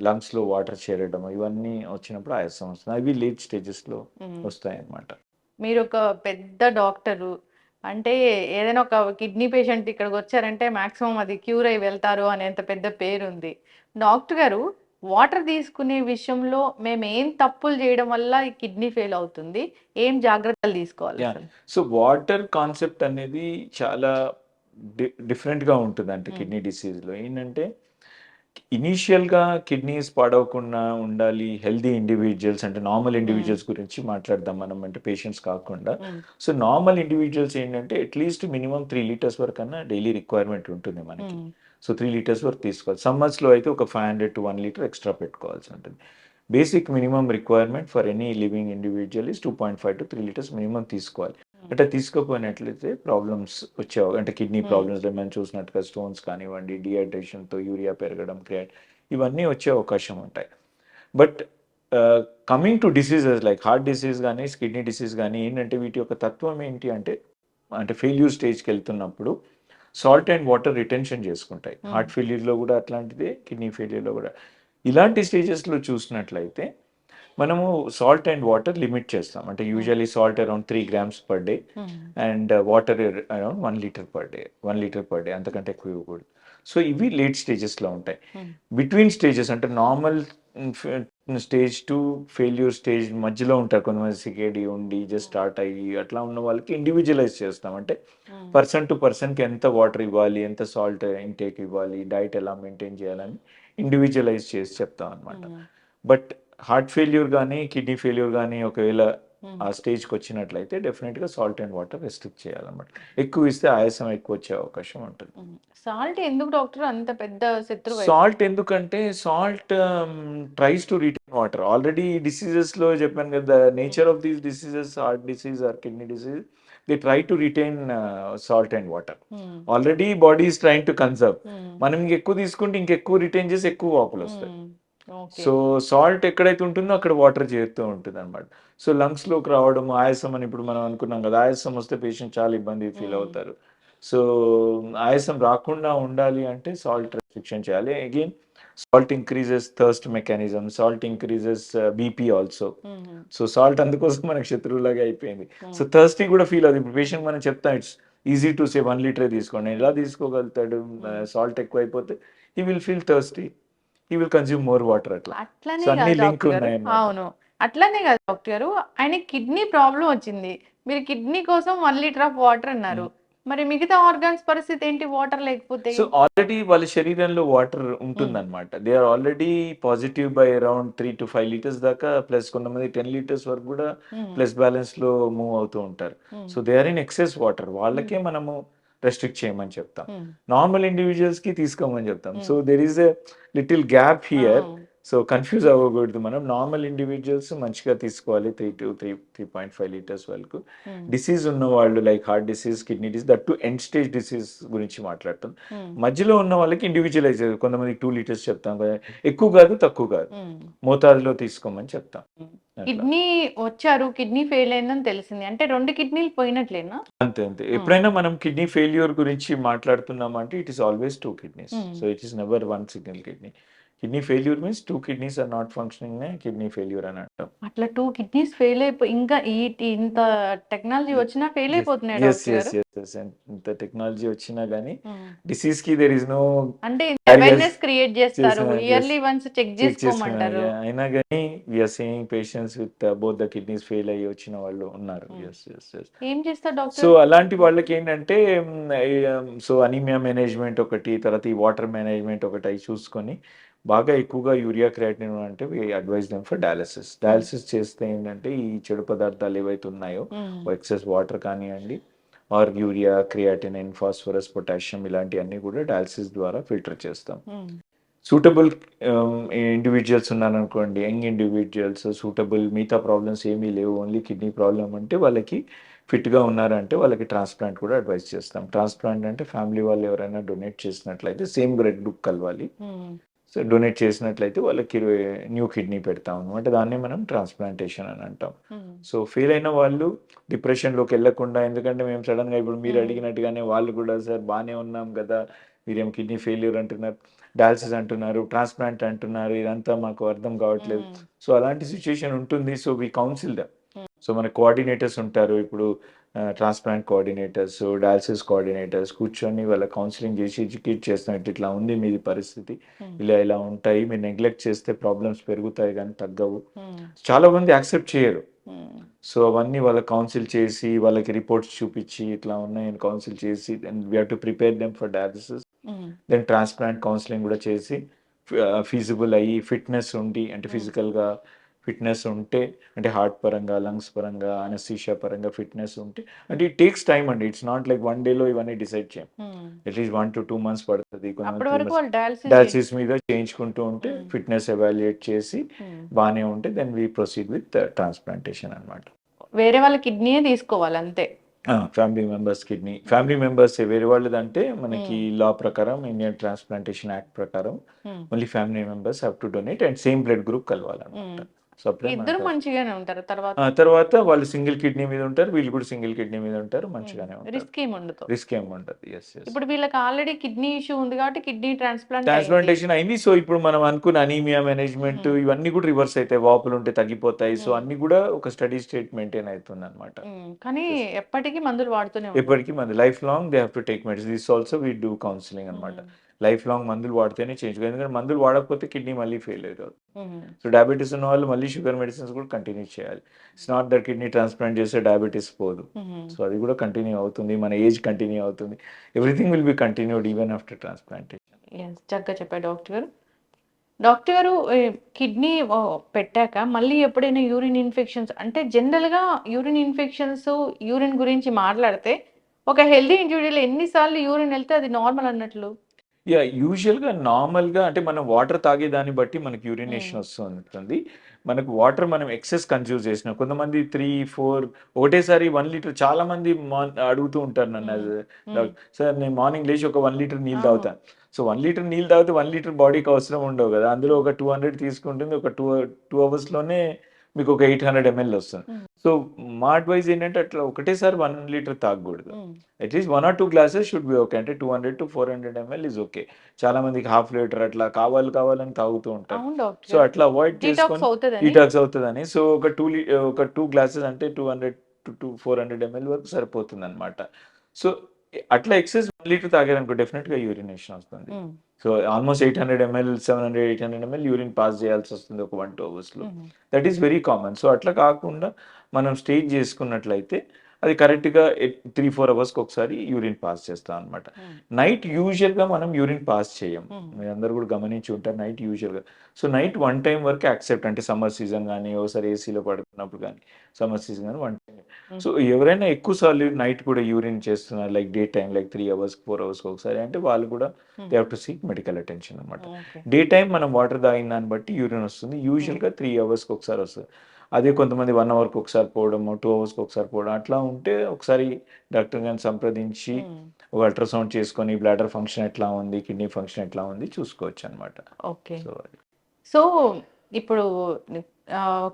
[SPEAKER 2] లంగ్స్ లో వాటర్ చేరడము, ఇవన్నీ వచ్చినప్పుడు ఆయాసం వస్తుంది. అవి లేట్ స్టేజెస్ లో వస్తాయి అన్నమాట.
[SPEAKER 1] మీరు ఒక పెద్ద డాక్టరు, అంటే ఏదైనా ఒక కిడ్నీ పేషెంట్ ఇక్కడికి వచ్చారంటే మాక్సిమం అది క్యూర్ అయి వెళ్తారు అనేంత పెద్ద పేరు ఉంది. డాక్టర్ గారు, వాటర్ తీసుకునే విషయంలో మేము ఏం తప్పులు చేయడం వల్ల ఈ కిడ్నీ ఫెయిల్ అవుతుంది, ఏం జాగ్రత్తలు తీసుకోవాలి?
[SPEAKER 2] సో వాటర్ కాన్సెప్ట్ అనేది చాలా డిఫరెంట్గా ఉంటుంది. అంటే కిడ్నీ డిసీజ్లో ఏంటంటే ఇనీషియల్గా కిడ్నీస్ పాడవకుండా ఉండాలి, హెల్దీ ఇండివిజువల్స్ అంటే నార్మల్ ఇండివిజువల్స్ గురించి మాట్లాడదాం మనం, అంటే పేషెంట్స్ కాకుండా. సో నార్మల్ ఇండివిజువల్స్ ఏంటంటే అట్లీస్ట్ మినిమం 3 liters వరకు అన్నా డైలీ రిక్వైర్మెంట్ ఉంటుంది మనకి. సో 3 లీటర్స్ వరకు తీసుకోవాలి. సమ్మర్స్లో అయితే ఒక 500 to 1 లీటర్ ఎక్స్ట్రా పెట్టుకోవాల్సి ఉంటుంది. Basic minimum requirement for any living individual is 2.5 to 3 litres minimum తీసుకోవాలి. అంటే తీసుకోకపోయినట్లయితే ప్రాబ్లమ్స్ వచ్చేవి, అంటే కిడ్నీ ప్రాబ్లమ్స్ మనం చూసినట్టుగా స్టోన్స్ కానివ్వండి, డిహైడ్రేషన్తో యూరియా పెరగడం, క్రియాట్ ఇవన్నీ వచ్చే అవకాశం ఉంటాయి. But coming to diseases like heart disease కానీ కిడ్నీ డిసీజ్ కానీ ఏంటంటే వీటి యొక్క తత్వం ఏంటి అంటే ఫెయిల్యూర్ స్టేజ్కి వెళ్తున్నప్పుడు సాల్ట్ అండ్ వాటర్ రిటెన్షన్ చేసుకుంటాయి. హార్ట్ ఫెయిల్యూర్లో కూడా అట్లాంటిదే, కిడ్నీ ఫెయిల్యూర్లో కూడా. ఇలాంటి స్టేజెస్లో చూసినట్లయితే మనము సాల్ట్ అండ్ వాటర్ లిమిట్ చేస్తాం. అంటే usually salt around 3 grams per day and water around 1 litre per day, 1 litre per day, అంతకంటే ఎక్కువ ఇవ్వకూడదు. సో ఇవి లేట్ స్టేజెస్లో ఉంటాయి. బిట్వీన్ స్టేజెస్ అంటే normal stage to failure stage మధ్యలో ఉంటారు కొంతమంది, సికేడి ఉండి జస్ట్ స్టార్ట్ అయ్యి అట్లా ఉన్న వాళ్ళకి ఇండివిజువలైజ్ చేస్తాం. అంటే పర్సన్ టు పర్సన్కి ఎంత వాటర్ ఇవ్వాలి, ఎంత సాల్ట్ ఇంటేక్ ఇవ్వాలి, డైట్ ఎలా మెయింటైన్ చేయాలని ఇండివిజువలైజ్ చేసి చెప్తాం అనమాట. బట్ హార్ట్ ఫెయిల్యూర్ కానీ కిడ్నీ ఫెయిల్యూర్ కానీ ఒకవేళ ఆ స్టేజ్కి వచ్చినట్లయితే డెఫినెట్గా సాల్ట్ అండ్ వాటర్ రెస్ట్రిక్ట్ చేయాలన్నమాట. ఎక్కువ ఇస్తే ఆయాసం ఎక్కువ వచ్చే అవకాశం ఉంటుంది.
[SPEAKER 1] సాల్ట్ ఎందుకు డాక్టర్ అంత పెద్ద శత్రువు?
[SPEAKER 2] సాల్ట్ ఎందుకంటే salt tries to retain water. Already డిసీజెస్లో చెప్పాను కదా, nature of these diseases, heart disease or kidney disease, they try to retain salt and water. Already body is trying to conserve. మనం ఇంకెక్కువ తీసుకుంటే ఇంకెక్కువ రిటైన్ చేసి ఎక్కువ వాపులు వస్తాయి. సో సాల్ట్ ఎక్కడైతే ఉంటుందో అక్కడ వాటర్ చేరుతూ ఉంటుంది అనమాట. సో లంగ్స్లోకి రావడం, ఆయాసం అని ఇప్పుడు మనం అనుకున్నాం కదా, ఆయాసం వస్తే పేషెంట్ చాలా ఇబ్బంది ఫీల్ అవుతారు. సో ఆయాసం రాకుండా ఉండాలి అంటే సాల్ట్ రెస్ట్రిక్షన్ చేయాలి. Again salt increases thirst mechanism, salt increases BP also. So salt అందుకోసం మనకు శత్రువులాగా అయిపోయింది. సో థర్స్టీ కూడా ఫీల్ అవుతుంది. ఇప్పుడు పేషెంట్ మనం చెప్తాం ఇట్స్ ఈజీ టు సే 1 లీటరే తీసుకోండి, ఎలా తీసుకోగలుగుతాడు? సాల్ట్ ఎక్కువ అయిపోతే he will feel thirsty, he will consume more water.
[SPEAKER 1] అట్లానే
[SPEAKER 2] అన్ని
[SPEAKER 1] కాదు
[SPEAKER 2] లింక్
[SPEAKER 1] డాక్టర్ గారు.
[SPEAKER 2] ఉన్నాయి.
[SPEAKER 1] అవును, అట్లానే కాదు డాక్టర్ గారు, ఆయన కిడ్నీ ప్రాబ్లం వచ్చింది, మీరు కిడ్నీ కోసం 1 లీటర్ ఆఫ్ వాటర్ అన్నారు. మరి మిగతా ఆర్గాన్స్ పరిస్థితి ఏంటి వాటర్ లేకపోతే?
[SPEAKER 2] సో ఆల్రెడీ వాళ్ళ శరీరంలో వాటర్ ఉంటుందన్నమాట. They are already positive by around 3 to 5 litres దాకా, ప్లస్ కొంతమంది 10 లీటర్స్ వరకు కూడా ప్లస్ బ్యాలెన్స్ లో మూవ్ అవుతూ ఉంటారు. So they are in excess water. వాళ్ళకే మనము రెస్ట్రిక్ట్ చేయమని చెప్తాం. నార్మల్ ఇండివిజువల్స్ కి తీసుకోమని చెప్తాం. So there is a little gap here. So confuse అవ్వకూడదు మనం. నార్మల్ ఇండివిజువల్స్ మంచిగా తీసుకోవాలి 3 to 3.5 లీటర్స్ వరకు. డిసీజ్ ఉన్న వాళ్ళు like heart disease, kidney disease, that to end stage disease గురించి మాట్లాడుతాం. మధ్యలో ఉన్న వాళ్ళకి ఇండివిజువలైజ్, కొంతమంది 2 లీటర్స్ చెప్తాం, ఎక్కువ కాదు తక్కువ కాదు, మోతాదులో తీసుకోమని చెప్తాం.
[SPEAKER 1] కిడ్నీ వచ్చారు, కిడ్నీ ఫెయిల్ అయిందని తెలిసింది అంటే 2 కిడ్నీలు పోయినట్లేనా?
[SPEAKER 2] అంతే. ఎప్పుడైనా మనం కిడ్నీ ఫెయిల్యూర్ గురించి మాట్లాడుతున్నాం అంటే it is always 2 kidneys. So it is never 1 single kidney. Kidney failure means 2 kidneys are not functioning నే కిడ్నీ ఫెయిల్యూర్ అని అంటాం.
[SPEAKER 1] అట్లా 2 కిడ్నీస్ ఫెయిల్ అయిపోయి ఇంకా ఇంత టెక్నాలజీ వచ్చినా ఫెయిల్ అయిపోతున్నాయి డాక్టర్ గారు.
[SPEAKER 2] ఇంత టెక్నాలజీ వచ్చినా గానీ డిసీజ్ కి దేర్ ఇస్ నో,
[SPEAKER 1] అంటే అవేర్నెస్ క్రియేట్ చేస్తారు, ఇయర్లీ వన్స్ చెక్ చేసుకోమంటారు.
[SPEAKER 2] అయినా కానీ we are seeing patients with both the kidneys fail అయ్యి వచ్చిన వాళ్ళు ఉన్నారు.
[SPEAKER 1] ఏం చేస్తారు డాక్టర్?
[SPEAKER 2] సో అలాంటి వాళ్ళకి ఏంటంటే సో అనీమియా మేనేజ్మెంట్ ఒకటి, తర్వాత ఈ వాటర్ మేనేజ్మెంట్ ఒకటి అవి చూసుకొని బాగా ఎక్కువగా యూరియా క్రియాటినిన్ అంటే we advise them for dialysis. Dialysis చేస్తే ఏంటంటే ఈ చెడు పదార్థాలు ఏవైతే ఉన్నాయో, ఎక్సెస్ వాటర్ కానివ్వండి, or urea, creatinine, phosphorus, potassium ఇలాంటివన్నీ కూడా డయాలసిస్ ద్వారా ఫిల్టర్ చేస్తాం. సూటబుల్ ఇండివిజువల్స్ ఉన్నారనుకోండి, యంగ్ ఇండివిజువల్స్, సూటబుల్ మిగతా ప్రాబ్లమ్స్ ఏమీ లేవు, ఓన్లీ కిడ్నీ ప్రాబ్లం అంటే వాళ్ళకి ఫిట్గా ఉన్నారంటే వాళ్ళకి ట్రాన్స్ప్లాంట్ కూడా అడ్వైస్ చేస్తాం. ట్రాన్స్ప్లాంట్ అంటే ఫ్యామిలీ వాళ్ళు ఎవరైనా డొనేట్ చేసినట్లయితే సేమ్ బ్లడ్ గ్రూప్ కలవాలి. సో డొనేట్ చేసినట్లయితే వాళ్ళకి న్యూ కిడ్నీ పెడతాం అనమాట. దాన్ని మనం ట్రాన్స్ప్లాంటేషన్ అని అంటాం. సో ఫెయిల్ అయిన వాళ్ళు డిప్రెషన్లోకి వెళ్ళకుండా, ఎందుకంటే మేము సడన్గా ఇప్పుడు మీరు అడిగినట్టుగానే వాళ్ళు కూడా సార్ బాగానే ఉన్నాం కదా, మీరేం కిడ్నీ ఫెయిల్యూర్ అంటున్నారు, డయాలసిస్ అంటున్నారు, ట్రాన్స్ప్లాంట్ అంటున్నారు, ఇదంతా మాకు అర్థం కావట్లేదు. సో అలాంటి సిచ్యుయేషన్ ఉంటుంది. So we counsel them. So మన కోఆర్డినేటర్స్ ఉంటారు, ఇప్పుడు ట్రాన్స్ప్లాంట్ కోఆర్డినేటర్స్, డయాలసిస్ కోఆర్డినేటర్స్ కూర్చొని వాళ్ళ కౌన్సిలింగ్ చేసి ఎడ్యుకేట్ చేస్తాం. ఇట్లా ఉంది మీది పరిస్థితి, ఇలా ఉంటాయి, మీరు నెగ్లెక్ట్ చేస్తే ప్రాబ్లమ్స్ పెరుగుతాయి కానీ తగ్గవు. చాలా మంది యాక్సెప్ట్ చేయరు. సో అవన్నీ వాళ్ళ కౌన్సిల్ చేసి వాళ్ళకి రిపోర్ట్స్ చూపించి ఇట్లా ఉన్నాయని కౌన్సిల్ చేసి, then we have to prepare them for dialysis. Then transplant counselling కూడా చేసి ఫీజిబుల్ అయ్యి ఫిట్నెస్ ఉండి, అంటే ఫిజికల్గా ఫిట్నెస్ ఉంటే, అంటే హార్ట్ పరంగా, లంగ్స్ పరంగా, అనస్థీషియా పరంగా ఫిట్నెస్ ఉంటే, అంటే ఇట్ టేక్స్ టైమ్ అండి. ఇట్స్ నాట్ లైక్ వన్ డేలో ఇవన్నీ డిసైడ్ చేయం. అట్లీస్ట్ 1 to 2 months పడుతుంది. కొంతమంది
[SPEAKER 1] అప్పటి
[SPEAKER 2] 3
[SPEAKER 1] వరకు
[SPEAKER 2] months
[SPEAKER 1] వాళ్ళు డయాలసిస్
[SPEAKER 2] డయాలసిస్ మీద చేయించుకుంటూ ఉంటే ఫిట్నెస్ ఎవాల్యుయేట్ చేసి
[SPEAKER 1] ఉమ్.
[SPEAKER 2] బాగానే ఉంటే then we proceed with transplantation అనమాట.
[SPEAKER 1] వేరే వాళ్ళ కిడ్నీయే తీసుకోవాలి అంతే.
[SPEAKER 2] Family members kidney, family members వేరే వాళ్ళదంటే మనకి లా ప్రకారం, ఇండియన్ ట్రాన్స్ప్లాంటేషన్ యాక్ట్ ప్రకారం only family members have to donate and same blood group కలవాలన్నమాట. సో అప్పుడే
[SPEAKER 1] ఇద్దరు
[SPEAKER 2] మనకు
[SPEAKER 1] మంచిగానే ఉంటారు తర్వాత.
[SPEAKER 2] తర్వాత వాళ్ళు సింగిల్ కిడ్నీ మీద ఉంటారు, వీళ్ళు కూడా సింగిల్ కిడ్నీ మీద ఉంటారు, మంచిగానే ఉంటారు.
[SPEAKER 1] రిస్క్ ఏమి ఉండదు.
[SPEAKER 2] రిస్క్ ఏమి ఉండదు. Yes yes.
[SPEAKER 1] ఇప్పుడు వీళ్ళకి ఆల్రెడీ కిడ్నీ ఇష్యూ ఉంది కాబట్టి కిడ్నీ ట్రాన్స్ప్లాంట్ అయింది.
[SPEAKER 2] ట్రాన్స్ప్లాంటేషన్ అయింది. సో ఇప్పుడు మనం అనుకున్న అనీమియా మేనేజ్మెంట్ ఇవన్నీ కూడా రివర్స్ అవుతాయి, వాపులు ఉంటే తగ్గిపోతాయి. సో అన్ని కూడా ఒక స్టడీ స్టేట్ మెయింటైన్ అవుతుంది అనమాట.
[SPEAKER 1] కానీ ఎప్పటికీ మందులు వాడుతూనే ఉంటారు.
[SPEAKER 2] ఎప్పటికీ మంది life long they have to take medicine. This also we do counselling అనమాట. లైఫ్ లాంగ్ మందులు వాడితేనే చేంజ్. ఎందుకంటే మందులు వాడకపోతే కిడ్నీ మళ్ళీ ఫెయిల్ అవుతుంది. సో డయాబెటీస్ ఉన్న వాళ్ళు మళ్ళీ షుగర్ మెడిసిన్స్ కూడా కంటిన్యూ చేయాలి. It's not that kidney transplant చేస్తే డయాబెటీస్ పోదు. సో అది కూడా కంటిన్యూ అవుతుంది, మన ఏజ్ కంటిన్యూ అవుతుంది. Everything will be continued even after transplantation.
[SPEAKER 1] చక్కగా చెప్పారు డాక్టర్ గారు. డాక్టర్ గారు, కిడ్నీ పెట్టాక మళ్ళీ ఎప్పుడైనా యూరిన్ ఇన్ఫెక్షన్స్, అంటే జనరల్గా యూరిన్ ఇన్ఫెక్షన్స్, యూరిన్ గురించి మాట్లాడితే ఒక హెల్దీ ఇండివిజువల్ ఎన్నిసార్లు యూరిన్ వెళ్తే అది నార్మల్ అన్నట్లు?
[SPEAKER 2] యూజువల్గా నార్మల్గా అంటే మనం వాటర్ తాగే దాన్ని బట్టి మనకి యూరినేషన్ వస్తుంది. మనకు వాటర్ మనం ఎక్సెస్ కన్జ్యూమ్ చేసిన, కొంతమంది 3-4 ఒకటేసారి 1 లీటర్, చాలా మంది అడుగుతూ ఉంటారు నన్ను, సార్ నేను మార్నింగ్ లేచి ఒక 1 లీటర్ నీళ్ళు తాగుతాను. సో 1 లీటర్ నీళ్ళు తాగితే 1 లీటర్ బాడీకి అవసరం ఉండవు కదా, అందులో ఒక 200 తీసుకుంటుంది, ఒక 2 అవర్స్లోనే మీకు ఒక 800 ml వస్తుంది. సో మా అడ్వైజ్ ఏంటంటే అట్లా ఒకటేసారి 1 లీటర్ తాగకూడదు. At least 1 or 2 glasses should be okay. అంటే 200 to 400 ml ఇస్ ఓకే. చాలా మందికి హాఫ్ లీటర్ అట్లా కావాలని తాగుతూ ఉంటారు. సో అట్లా అవాయిడ్ చేసుకొని డీటాక్స్ అవుతుందని. సో ఒక 2 glasses అంటే 200 to 400 ml వరకు సరిపోతుంది అనమాట. సో అట్లా ఎక్సెస్ 1 లీటర్ తాగారనుకో డెఫినెట్గా యూరినేషన్ వస్తుంది. So almost 800 ml 700-800 ml urine pass చేయాల్సి వస్తుంది ఒక 1-2 అవర్స్లో. That is very common. So అట్లా కాకుండా మనం స్టేజ్ చేసుకున్నట్లయితే అది కరెక్ట్గా 3-4 అవర్స్కి ఒకసారి యూరిన్ పాస్ చేస్తాం అనమాట. నైట్ యూజువల్గా మనం యూరిన్ పాస్ చేయం, మీరు అందరు కూడా గమనించి ఉంటారు. నైట్ యూజువల్గా, సో నైట్ 1 time వరకు యాక్సెప్ట్, అంటే సమ్మర్ సీజన్ కానీ, ఒకసారి ఏసీలో పడుకున్నప్పుడు కానీ, సమ్మర్ సీజన్ కానీ 1 time. సో ఎవరైనా ఎక్కువ సార్లు నైట్ కూడా యూరిన్ చేస్తున్నారు, like day time, like 3 hours 4 hours ఒకసారి, అంటే వాళ్ళు కూడా they have to seek medical attention అనమాట. డే టైం మనం వాటర్ తాగిన దాన్ని బట్టి యూరిన్ వస్తుంది, యూజువల్గా 3 hours ఒకసారి వస్తుంది. అదే కొంతమంది 1 hourకి ఒకసారి పోవడం, 2 hours ఒకసారి పోవడం, అట్లా ఉంటే ఒకసారి డాక్టర్ గారిని సంప్రదించి ఒక అల్ట్రాసౌండ్ చేసుకొని బ్లాడర్ ఫంక్షన్ ఎట్లా ఉంది, కిడ్నీ ఫంక్షన్ ఎట్లా ఉంది చూసుకోవచ్చు అనమాట.
[SPEAKER 1] ఓకే. సో ఇప్పుడు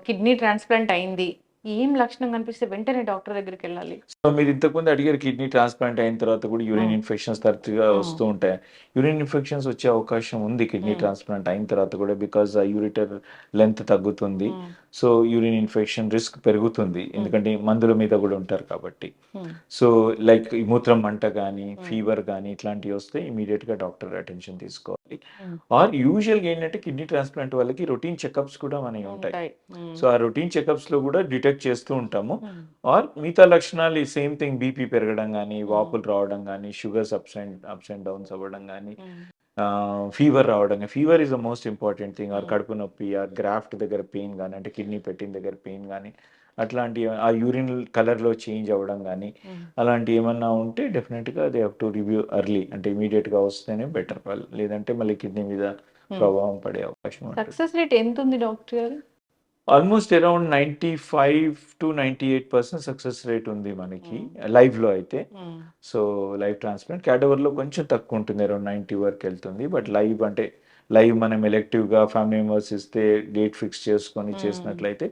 [SPEAKER 1] కిడ్నీ ట్రాన్స్ప్లాంట్ అయింది, ఏం లక్షణం కనిపిస్తే వెంటనే డాక్టర్ దగ్గరికి వెళ్ళాలి?
[SPEAKER 2] సో మీరు ఇంతకుముందు అడిగారు, కిడ్నీ ట్రాన్స్ప్లాంట్ అయిన తర్వాత కూడా యూరిన్ ఇన్ఫెక్షన్స్ తరచుగా వస్తూ ఉంటాయి. యూరిన్ ఇన్ఫెక్షన్స్ వచ్చే అవకాశం ఉంది కిడ్నీ ట్రాన్స్ప్లాంట్ అయిన తర్వాత కూడా, బికాజ్ ఆ యూరిటర్ లెంత్ తగ్గుతుంది. సో యూరిన్ ఇన్ఫెక్షన్ రిస్క్ పెరుగుతుంది, ఎందుకంటే మందుల మీద కూడా ఉంటారు కాబట్టి. సో లైక్ మూత్రం మంట కానీ, ఫీవర్ కానీ ఇట్లాంటివి వస్తే ఇమీడియట్గా డాక్టర్ అటెన్షన్ తీసుకోవాలి. ఆర్ యూజువల్గా ఏంటంటే కిడ్నీ ట్రాన్స్ప్లాంట్ వాళ్ళకి రొటీన్ చెకప్స్ కూడా మనకి ఉంటాయి. సో ఆ రొటీన్ చెకప్స్లో కూడా డిటెక్ట్ చేస్తూ ఉంటాము. ఆర్ మిగతా లక్షణాలు సేమ్ థింగ్, బీపీ పెరగడం కానీ, వాపులు రావడం కానీ, షుగర్స్ అప్స్ అండ్ డౌన్స్ అవ్వడం కానీ, ఫీవర్ రావడం. Fever is the most important thing. Or కడుపు నొప్పి, ఆర్ గ్రాఫ్ట్ దగ్గర పెయిన్ కానీ, అంటే కిడ్నీ పెట్టిన దగ్గర పెయిన్ కానీ, అట్లాంటి ఆ యూరిన్ కలర్లో చేంజ్ అవ్వడం కానీ, అలాంటి ఏమన్నా ఉంటే డెఫినెట్గా they have to review early, అంటే ఇమీడియట్గా వస్తేనే బెటర్. లేదంటే మళ్ళీ కిడ్నీ మీద ప్రభావం పడే అవకాశం ఉంటుంది.
[SPEAKER 1] సక్సెస్ రేట్ ఎంత ఉంది డాక్టర్ గారు?
[SPEAKER 2] Almost around 95 to 98% success rate ఉంది మనకి లైవ్లో అయితే. సో లైవ్ ట్రాన్స్ప్లాంట్ క్యాడవర్లో కొంచెం తక్కువ ఉంటుంది, అరౌండ్ 90 వరకు వెళ్తుంది. బట్ లైవ్ అంటే లైవ్ మనం ఎలెక్టివ్గా ఫ్యామిలీ మెంబర్స్ ఇస్తే డేట్ ఫిక్స్ చేసుకొని చేసినట్లయితే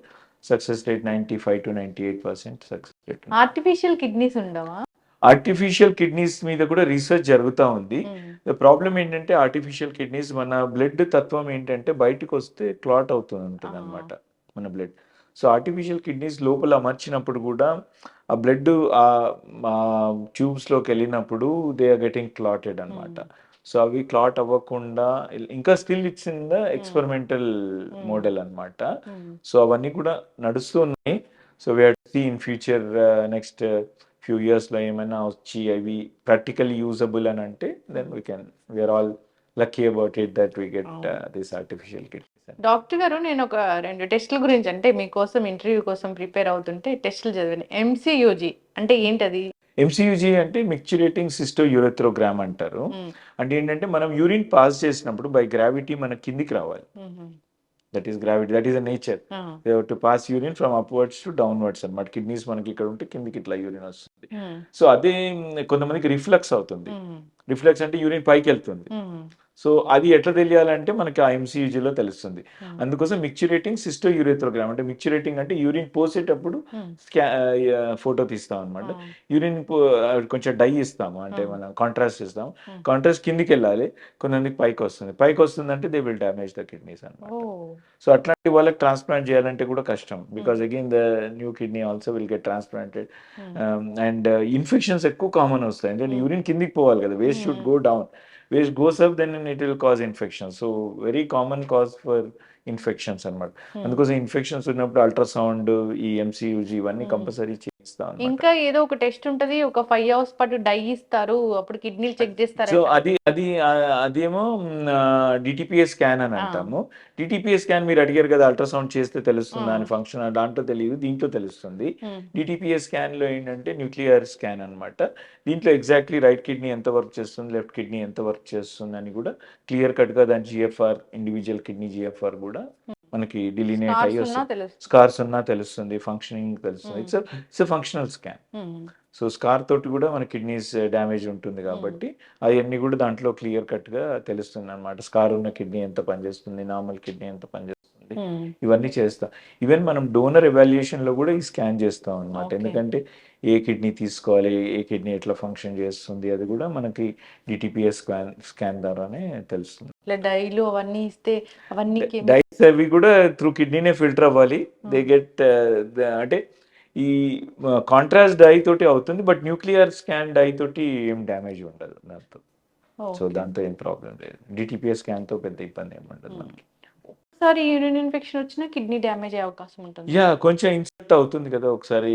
[SPEAKER 2] success rate 95 to 98% success rate.
[SPEAKER 1] Artificial kidneys ఉండవా?
[SPEAKER 2] ఆర్టిఫిషియల్ కిడ్నీస్ మీద కూడా రీసెర్చ్ జరుగుతూ ఉంది. ప్రాబ్లం ఏంటంటే ఆర్టిఫిషియల్ కిడ్నీస్, మన బ్లడ్ తత్వం ఏంటంటే బయటకు వస్తే క్లాట్ అవుతూ ఉంటుంది అనమాట మన బ్లడ్. సో ఆర్టిఫిషియల్ కిడ్నీస్ లోపల అమర్చినప్పుడు కూడా ఆ బ్లడ్ ఆ ట్యూబ్స్లోకి వెళ్ళినప్పుడు దే ఆర్ గెటింగ్ క్లాటెడ్ అనమాట. సో అవి క్లాట్ అవ్వకుండా, ఇంకా still it's in the experimental model అనమాట. సో అవన్నీ కూడా నడుస్తున్నాయి. So we have to see in future, next few ఇయర్స్లో ఏమైనా వచ్చి అవి ప్రాక్టికల్లీ యూజబుల్ అని అంటే then we're all lucky about it that we get this artificial kidney.
[SPEAKER 1] Doctor గారు నేను ఒక 2 టెస్టుల గురించి అంటే మీకోసం ఇంటర్వ్యూ కోసం ప్రిపేర్ అవుతుంటే టెస్టులు చదివాను. ఎంసీయూజీ అంటే ఏంటది?
[SPEAKER 2] ఎంసీయూజీ అంటే మిక్చురేటింగ్ సిస్టో యూరెథ్రోగ్రామ్ అంటారు.
[SPEAKER 1] హ్మ్.
[SPEAKER 2] అంటే ఏంటంటే మనం యూరిన్ పాస్ చేసినప్పుడు బై గ్రావిటీ మన కిందికి రావాలి.
[SPEAKER 1] హుహు.
[SPEAKER 2] That is gravity, that is a nature.
[SPEAKER 1] ఆ!
[SPEAKER 2] They have to pass urine from upwards to downwards అన్నమాట. కిడ్నీస్ మనకి ఇక్కడ ఉంటే కిందికి ఇట్లా యూరిన్ వస్తుంది.
[SPEAKER 1] హ్మ్.
[SPEAKER 2] సో అదే కొంతమందికి రిఫ్లక్స్ అవుతుంది.
[SPEAKER 1] హ్మ్.
[SPEAKER 2] రిఫ్లక్స్ అంటే యూరిన్ పైకి వెళ్తుంది.
[SPEAKER 1] హ్మ్.
[SPEAKER 2] సో అది ఎట్లా తెలియాలంటే మనకి ఆ ఎంసీయూజీలో తెలుస్తుంది.
[SPEAKER 1] హ్మ్.
[SPEAKER 2] అందుకోసం మిక్చురేటింగ్ సిస్టో యూరెథ్రోగ్రామ్ అంటే మిక్చురేటింగ్ అంటే యూరిన్ పోసేటప్పుడు
[SPEAKER 1] హ్మ్.
[SPEAKER 2] ఫోటో తీస్తాం అనమాట.
[SPEAKER 1] ఆ!
[SPEAKER 2] యూరిన్ కొంచెం డై ఇస్తాము, అంటే
[SPEAKER 1] ఆ!
[SPEAKER 2] మనం కాంట్రాస్ట్ ఇస్తాం.
[SPEAKER 1] హ్మ్.
[SPEAKER 2] కాంట్రాస్ట్ కిందికి వెళ్ళాలి, కొంతమందికి పైకి వస్తుంది. పైకి వస్తుందంటే they will damage the kidneys అనమాట.
[SPEAKER 1] ఓహ్!
[SPEAKER 2] సో అట్లాంటి వాళ్ళకి ట్రాన్స్ప్లాంట్ చేయాలంటే కూడా కష్టం,
[SPEAKER 1] హ్మ్.
[SPEAKER 2] Because again the new kidney also will get transplanted.
[SPEAKER 1] హ్మ్.
[SPEAKER 2] అండ్ ఇన్ఫెక్షన్స్ ఎక్కువ కామన్ వస్తాయి. అంటే
[SPEAKER 1] హ్మ్.
[SPEAKER 2] యూరిన్ కిందికి పోవాలి కదా, వేస్ట్ షుడ్
[SPEAKER 1] హ్మ్.
[SPEAKER 2] Go down. Waste goes up, then it will cause infection. So very common cause for infections అనమాట.
[SPEAKER 1] హ్మ్.
[SPEAKER 2] అందుకోసం ఇన్ఫెక్షన్స్ ఉన్నప్పుడు అల్ట్రాసౌండ్, ఈ ఎంసీయూజీ ఇవన్నీ
[SPEAKER 1] హ్మ్.
[SPEAKER 2] కంపల్సరీ చేస్తాం అనమాట.
[SPEAKER 1] ఇంకా ఏదో ఒక టెస్ట్ ఉంటది. ఒక 5 అవర్స్ పాటు డై ఇస్తారు. అప్పుడు కిడ్నీలు చెక్
[SPEAKER 2] సో
[SPEAKER 1] చేస్తారంట.
[SPEAKER 2] అదేమో డిటిపిఎస్ స్కాన్ అని
[SPEAKER 1] ఆ!
[SPEAKER 2] అంటాము. డిటిపిఎస్ స్కాన్ మీరు అడిగారు కదా, అల్ట్రాసౌండ్ చేస్తే
[SPEAKER 1] ఆ!
[SPEAKER 2] తెలుస్తుందా అని ఫంక్షన్, దాంట్లో తెలియదు, దీంట్లో తెలుస్తుంది.
[SPEAKER 1] హ్మ్.
[SPEAKER 2] డిటిపిఎస్ స్కాన్లో ఏంటంటే న్యూక్లియర్ స్కాన్ అనమాట. దీంట్లో ఎగ్జాక్ట్లీ రైట్ కిడ్నీ ఎంత వర్క్ చేస్తుంది, లెఫ్ట్ కిడ్నీ ఎంత వర్క్ చేస్తుంది అని కూడా క్లియర్ కట్గా దాని జిఎఫ్ఆర్, ఇండివిజువల్ కిడ్నీ జిఎఫ్ఆర్ కూడా
[SPEAKER 1] హ్మ్.
[SPEAKER 2] మనకి డిలినేట్
[SPEAKER 1] స్కార్స్
[SPEAKER 2] అయ్యి
[SPEAKER 1] ఉన్నా
[SPEAKER 2] వస్తుంది.
[SPEAKER 1] తెలుస్తుంది.
[SPEAKER 2] స్కార్స్ ఉన్నా తెలుస్తుంది, ఫంక్షనింగ్ తెలుస్తుంది.
[SPEAKER 1] హ్మ్.
[SPEAKER 2] It's functional scan.
[SPEAKER 1] హ్మ్.
[SPEAKER 2] సో స్కార్ తోటి కూడా మన కిడ్నీస్ డ్యామేజ్ ఉంటుంది
[SPEAKER 1] హ్మ్.
[SPEAKER 2] కాబట్టి అవన్నీ కూడా దాంట్లో క్లియర్ కట్గా తెలుస్తుంది అనమాట. స్కార్ ఉన్న కిడ్నీ ఎంత పనిచేస్తుంది, నార్మల్ కిడ్నీ ఎంత పనిచేస్తుంది,
[SPEAKER 1] హ్మ్.
[SPEAKER 2] ఇవన్నీ చేస్తాం. ఈవెన్ మనం డోనర్ ఎవాల్యుయేషన్లో కూడా ఈ స్కాన్ చేస్తాం అనమాట.
[SPEAKER 1] ఓకే.
[SPEAKER 2] ఎందుకంటే ఏ కిడ్నీ తీసుకోవాలి, ఏ కిడ్నీ ఎట్లా ఫంక్షన్ చేస్తుంది, అది కూడా మనకి డిటిపిఎస్ స్కాన్ ద్వారానే తెలుస్తుంది.
[SPEAKER 1] ఇట్లా డైలు అవన్నీ ఇస్తే అవన్నీ
[SPEAKER 2] డైట్స్ అవి కూడా త్రూ కిడ్నీనే ఫిల్టర్ అవ్వాలి. దే
[SPEAKER 1] హ్మ్.
[SPEAKER 2] గెట్ అంటే ఈ కాంట్రాస్ట్ డై తోటి అవుతుంది, బట్ న్యూక్లియర్ స్కాన్ డై తోటి ఏం డ్యామేజ్ ఉండదు దాంతో. So
[SPEAKER 1] okay.
[SPEAKER 2] దాంతో ఏం ప్రాబ్లం లేదు. డిటిపిఎస్ స్కాన్తో పెద్ద ఇబ్బంది ఏమి ఉండదు
[SPEAKER 1] హ్మ్.
[SPEAKER 2] మనకి.
[SPEAKER 1] ఒకసారి యూరిన్ ఇన్ఫెక్షన్ వచ్చినా కిడ్నీ డ్యామేజ్ అయ్యే అవకాశం ఉంటుందా?
[SPEAKER 2] యా కొంచెం ఇన్ఫెక్ట్ అవుతుంది కదా ఒకసారి.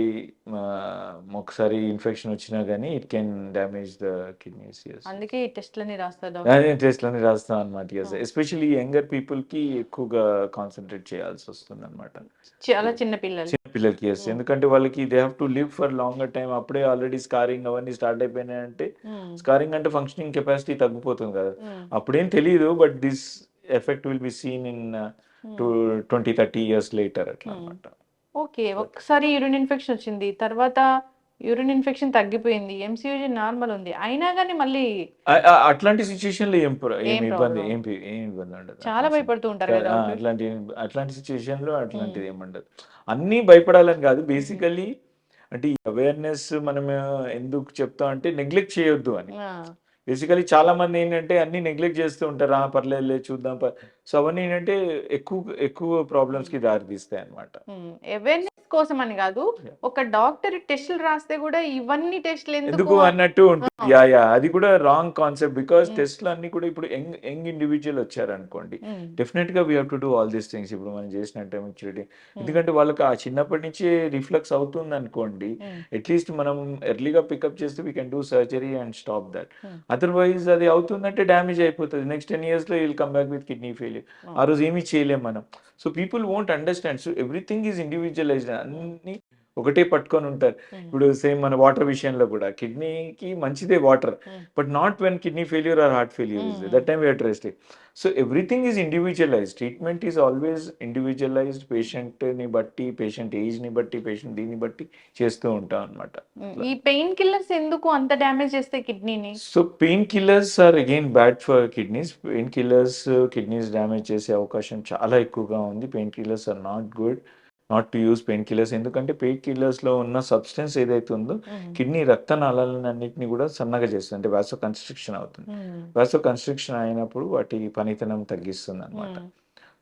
[SPEAKER 2] ఒకసారి ఇన్ఫెక్షన్ వచ్చినా కానీ it can damage the kidneys. Yes.
[SPEAKER 1] అందుకే ఈ టెస్ట్‌లన్నీ రాస్తారు డాక్టర్.
[SPEAKER 2] అదే టెస్ట్లని రాస్తాం అనమాట. ఎస్,
[SPEAKER 1] ఆ!
[SPEAKER 2] ఎస్పెషల్లీ యంగర్ పీపుల్కి ఎక్కువగా కాన్సన్ట్రేట్ చేయాల్సి వస్తుంది అనమాట.
[SPEAKER 1] చాలా చిన్న పిల్లలు.
[SPEAKER 2] చిన్న పిల్లలకి ఎస్,
[SPEAKER 1] హ్మ్.
[SPEAKER 2] ఎందుకంటే వాళ్ళకి they have to live for longer time. అప్పుడే ఆల్రెడీ స్కారింగ్ అవన్నీ స్టార్ట్ అయిపోయినాయంటే,
[SPEAKER 1] హ్మ్.
[SPEAKER 2] స్కారింగ్ అంటే ఫంక్షనింగ్ కెపాసిటీ తగ్గిపోతుంది కదా.
[SPEAKER 1] హ్మ్.
[SPEAKER 2] అప్పుడేం తెలియదు, but this effect will be seen in
[SPEAKER 1] హ్మ్.
[SPEAKER 2] 20-30 years లేటర్ అట్లా
[SPEAKER 1] హ్మ్.
[SPEAKER 2] అనమాట.
[SPEAKER 1] ఓకే. ఒక్కసారి యూరిన్ ఇన్ఫెక్షన్ వచ్చింది. తర్వాత యూరిన్ ఇన్ఫెక్షన్ తగ్గిపోయింది. ఎంసీయూజీ నార్మల్ ఉంది. అయినా గాని మళ్ళీ
[SPEAKER 2] అట్లాంటి సిచ్యుయేషన్లో ఏం
[SPEAKER 1] ఏం
[SPEAKER 2] ఇబ్బంది,
[SPEAKER 1] ప్రాబ్లమ్
[SPEAKER 2] ఏం ఇబ్బంది ఉండదు
[SPEAKER 1] చాలా
[SPEAKER 2] అట్లాంటి
[SPEAKER 1] భయపడుతూ ఉంటారు కదా డాక్టర్.
[SPEAKER 2] అట్లాంటి సిచ్యుయేషన్లో
[SPEAKER 1] హ్మ్.
[SPEAKER 2] అట్లాంటిది ఏమి ఉండదు. అన్నీ భయపడాలని కాదు,
[SPEAKER 1] హ్మ్.
[SPEAKER 2] బేసికలీ అంటే ఈ అవేర్నెస్ మనం ఎందుకు చెప్తాం అంటే నెగ్లెక్ట్ చేయొద్దు అని.
[SPEAKER 1] ఆ!
[SPEAKER 2] బేసికలీ చాలా మంది ఏంటంటే అన్ని నెగ్లెక్ట్ చేస్తూ ఉంటారు. పర్లేదులే చూద్దాం. సో అవన్నీ ఏంటంటే ఎక్కువ ఎక్కువ
[SPEAKER 1] హ్మ్.
[SPEAKER 2] ప్రాబ్లమ్స్కి దారితీస్తాయి అనమాట.
[SPEAKER 1] హ్మ్. అవేర్‌నెస్ కోసమని గాదు. ఒక డాక్టర్ టెస్టులు రాస్తే గూడా ఇవన్నీ టెస్టులు ఎందుకు
[SPEAKER 2] ఎందుకు అన్నట్టు ఉంటుంది.
[SPEAKER 1] ఆ!
[SPEAKER 2] అది కూడా రాంగ్ కాన్సెప్ట్, బికాస్
[SPEAKER 1] హ్మ్.
[SPEAKER 2] టెస్ట్లు అన్ని కూడా ఇప్పుడు యంగ్ యంగ్ ఇండివిజువల్ వచ్చారనుకోండి,
[SPEAKER 1] హ్మ్.
[SPEAKER 2] డెఫినెట్గా we have to do all these things ఇప్పుడు మనం చేసినట్టే మెచ్యూరిటీ.
[SPEAKER 1] హ్మ్.
[SPEAKER 2] ఎందుకంటే వాళ్ళకి ఆ చిన్నప్పటి నుంచే రిఫ్లెక్స్ అవుతుంది అనుకోండి,
[SPEAKER 1] హ్మ్.
[SPEAKER 2] అట్లీస్ట్ మనం ఎర్లీగా పికప్ చేస్తే we can do surgery and stop that.
[SPEAKER 1] Hmm.
[SPEAKER 2] Otherwise అది అవుతుందంటే డ్యామేజ్ అయిపోతుంది. నెక్స్ట్ 10 yearsలో will come back with kidney failure.
[SPEAKER 1] ఆ!
[SPEAKER 2] ఆ రోజు ఏమీ చేయలేం మనం. సో people won't understand. So everything is individualized.
[SPEAKER 1] Hmm.
[SPEAKER 2] అన్ని ఒకటే పట్టుకొని ఉంటారు.
[SPEAKER 1] హ్మ్.
[SPEAKER 2] ఇప్పుడు సేమ్ మన వాటర్ విషయంలో కూడా కిడ్నీకి మంచిదే water,
[SPEAKER 1] hmm.
[SPEAKER 2] But not when kidney failure or heart failure is
[SPEAKER 1] hmm.
[SPEAKER 2] That time we have to restrict. So everything is individualized. Treatment is always individualized. పేషెంట్ని బట్టి, పేషెంట్ ఏజ్ని బట్టి, పేషెంట్ దీన్ని బట్టి చేస్తూ ఉంటాం అనమాట.
[SPEAKER 1] హ్మ్. ఈ పెయిన్ కిల్లర్స్ ఎందుకు అంత డ్యామేజ్ చేస్తాయి కిడ్నీని?
[SPEAKER 2] So pain killers are again bad for kidneys. Pain killers kidneys damage చేసే అవకాశం చాలా ఎక్కువగా ఉంది. Pain killers are not good, not to use pain killers. ఎందుకంటే పెయిన్ కిల్లర్స్లో ఉన్న సబ్స్టెన్స్ ఏదైతే ఉందో
[SPEAKER 1] హ్మ్.
[SPEAKER 2] కిడ్నీ రక్తనాళాలన్నింటినీ కూడా సన్నగా చేస్తుంది, అంటే వాసో కన్స్ట్రిక్షన్ అవుతుంది.
[SPEAKER 1] హ్మ్.
[SPEAKER 2] వాసో కన్స్ట్రిక్షన్ అయినప్పుడు వాటి పనితనం తగ్గిస్తుంది అనమాట.
[SPEAKER 1] హ్మ్.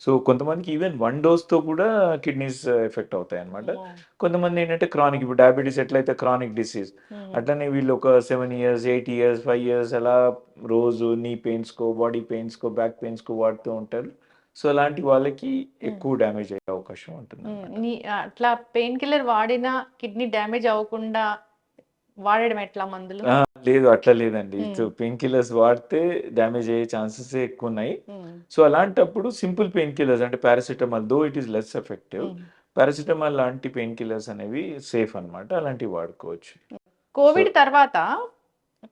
[SPEAKER 2] సో కొంతమందికి ఈవెన్ 1 డోస్‌తో కూడా కిడ్నీస్ ఎఫెక్ట్ అవుతాయి అనమాట.
[SPEAKER 1] అమ్మో!
[SPEAKER 2] కొంతమంది ఏంటంటే క్రానిక్, ఇప్పుడు డయాబెటిస్ ఎట్లయితే క్రానిక్ డిసీజ్,
[SPEAKER 1] హ్మ్.
[SPEAKER 2] అట్లనే వీళ్ళు ఒక 7 ఇయర్స్, 8 ఇయర్స్, 5 ఇయర్స్ అలా రోజు నీ పెయిన్స్‌కో, బాడీ పెయిన్స్‌కో, బ్యాక్ పెయిన్స్‌కో వాడుతూ ఉంటారు. సో అలాంటి వాళ్ళకి
[SPEAKER 1] హ్మ్.
[SPEAKER 2] ఎక్కువ డ్యామేజ్ అయ్యే అవకాశం
[SPEAKER 1] హ్మ్.
[SPEAKER 2] ఉంటుందన్నమాట.
[SPEAKER 1] అట్లా పెయిన్ కిల్లర్ వాడినా కిడ్నీ డ్యామేజ్ అవ్వకుండా వాడడం ఎట్లా మందులు?
[SPEAKER 2] ఆ! లేదు అట్లా లేదండి. సో,
[SPEAKER 1] హ్మ్.
[SPEAKER 2] పెయిన్ కిల్లర్స్ వాడితే డ్యామేజ్ అయ్యే ఛాన్సెసే ఎక్కువున్నాయి.
[SPEAKER 1] హ్మ్.
[SPEAKER 2] సో, అలాంటప్పుడు సింపుల్ పెయిన్ కిల్లర్స్ అంటే paracetamol though it is less effective.
[SPEAKER 1] హ్మ్.
[SPEAKER 2] పారాసిటమాల్ లాంటి పెయిన్ కిల్లర్స్ అనేవి సేఫ్ అన్నమాట. అలాంటివి వాడుకోవచ్చు. సో,
[SPEAKER 1] కోవిడ్ తర్వాత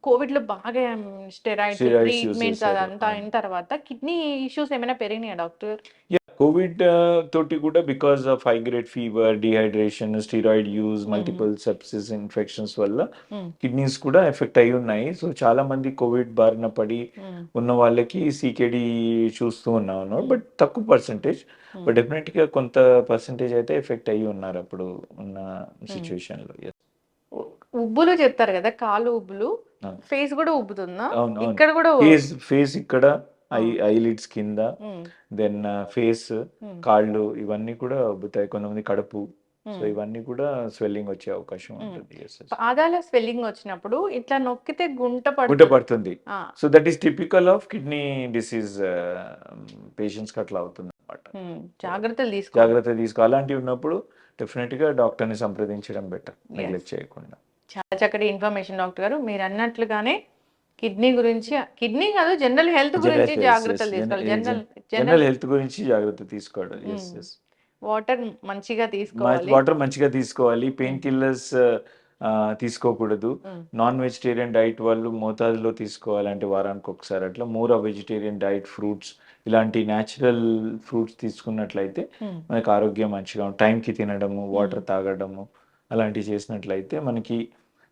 [SPEAKER 1] కోవిడ్‌లో బాగా స్టెరాయిడ్స్,
[SPEAKER 2] స్టెరాయిడ్స్ యూజ్
[SPEAKER 1] ట్రీట్మెంట్స్
[SPEAKER 2] చేశారు.
[SPEAKER 1] అదంతా
[SPEAKER 2] అవును.
[SPEAKER 1] అయిన తర్వాత కిడ్నీ ఇష్యూస్ ఏమైనా పెరిగినాయా డాక్టర్?
[SPEAKER 2] యాహ్! కోవిడ్ తోటి కూడా because of high grade fever, dehydration, steroid use,
[SPEAKER 1] హ్మ్.
[SPEAKER 2] మల్టిపుల్ సెప్సిస్ ఇన్ఫెక్షన్స్ వల్ల
[SPEAKER 1] హ్మ్.
[SPEAKER 2] కిడ్నీస్ కూడా ఎఫెక్ట్ అయ్యి ఉన్నాయి. సో, చాలా మంది కోవిడ్ బారిన పడి
[SPEAKER 1] హ్మ్.
[SPEAKER 2] ఉన్న వాళ్ళకి సీకేడీ చూస్తూ ఉన్నాను.
[SPEAKER 1] హ్మ్.
[SPEAKER 2] బట్ తక్కువ పర్సెంటేజ్.
[SPEAKER 1] హ్మ్.
[SPEAKER 2] బట్ డెఫినెట్‌గా కొంత పర్సెంటేజ్ అయితే ఎఫెక్ట్ అయ్యి ఉన్నారు అప్పుడు ఉన్న
[SPEAKER 1] హ్మ్.
[SPEAKER 2] సిట్యుయేషన్‌లో. యెస్.
[SPEAKER 1] ఉ ఉబ్బులు చెప్తారు కదా! కాళ్ళు ఉబ్బులు.
[SPEAKER 2] అవును.
[SPEAKER 1] ఫేస్ గూడా ఉబ్బుతుందా?
[SPEAKER 2] అవును. అవును.
[SPEAKER 1] ఇక్కడ గూడా
[SPEAKER 2] ఫేస్ ఇక్కడ,
[SPEAKER 1] ఆ!
[SPEAKER 2] ఐలిడ్స్ కింద,
[SPEAKER 1] హ్మ్.
[SPEAKER 2] దెన్ ఫేస్,
[SPEAKER 1] హ్మ్.
[SPEAKER 2] కాళ్ళు ఇవన్నీ కూడా ఉబ్బుతాయి. కొంతమంది కడుపు. సో,
[SPEAKER 1] హ్మ్.
[SPEAKER 2] ఇవన్నీ కూడా స్వెల్లింగ్ వచ్చే అవకాశం
[SPEAKER 1] హ్మ్.
[SPEAKER 2] ఉంటుంది. యెస్. యెస్.
[SPEAKER 1] పాదాల స్వెల్లింగ్ వచ్చినప్పుడు ఇట్లా నొక్కితే గుంట
[SPEAKER 2] గుంట
[SPEAKER 1] పడుతుంది.
[SPEAKER 2] పడుతుంది.
[SPEAKER 1] ఆ!
[SPEAKER 2] So, that is typical of kidney disease పేషెంట్స్‌కి అట్లా అవుతుందన్నమాట.
[SPEAKER 1] హ్మ్.
[SPEAKER 2] సో,
[SPEAKER 1] జాగ్రత్తలు తీసుకోవాలి.
[SPEAKER 2] జాగ్రత్త అలాంటివి ఉన్నప్పుడు డెఫినిట్‌గా డాక్టర్‌ని సంప్రదించడం బెటర్.
[SPEAKER 1] యెస్.
[SPEAKER 2] నెగ్లెక్ట్ చేయకుండా.
[SPEAKER 1] చాలా చక్కటి ఇన్ఫర్మేషన్ డాక్టర్ గారు. మీరన్నట్లుగానే కిడ్నీ గురించి కిడ్నీ కాదు జనరల్ హెల్త్ గురించి
[SPEAKER 2] యెస్. యెస్.
[SPEAKER 1] జాగ్రత్తలు తీసుకోవాలి.
[SPEAKER 2] జనరల్
[SPEAKER 1] జనరల్
[SPEAKER 2] హెల్త్ గురించి జాగ్రత్త తీసుకోవడం. యెస్.
[SPEAKER 1] హ్మ్.
[SPEAKER 2] యెస్.
[SPEAKER 1] వాటర్ మంచిగా తీసుకోవాలి.
[SPEAKER 2] వాటర్ మంచిగా తీసుకోవాలి. పెయిన్
[SPEAKER 1] హ్మ్.
[SPEAKER 2] కిల్లర్స్ తీసుకోకూడదు.
[SPEAKER 1] హ్మ్.
[SPEAKER 2] నాన్ వెజిటేరియన్ డైట్ వాళ్ళు మోతాదులో తీసుకోవాలి. అంటే వారానికి ఒకసారి అట్లా. More of vegetarian diet, fruits ఇలాంటి న్యాచురల్ ఫ్రూట్స్ తీసుకున్నట్లయితే
[SPEAKER 1] హ్మ్.
[SPEAKER 2] మనకు ఆరోగ్యం మంచిగా టైంకి తినడము,
[SPEAKER 1] హ్మ్.
[SPEAKER 2] వాటర్ తాగడము అలాంటివి చేసినట్లయితే మనకి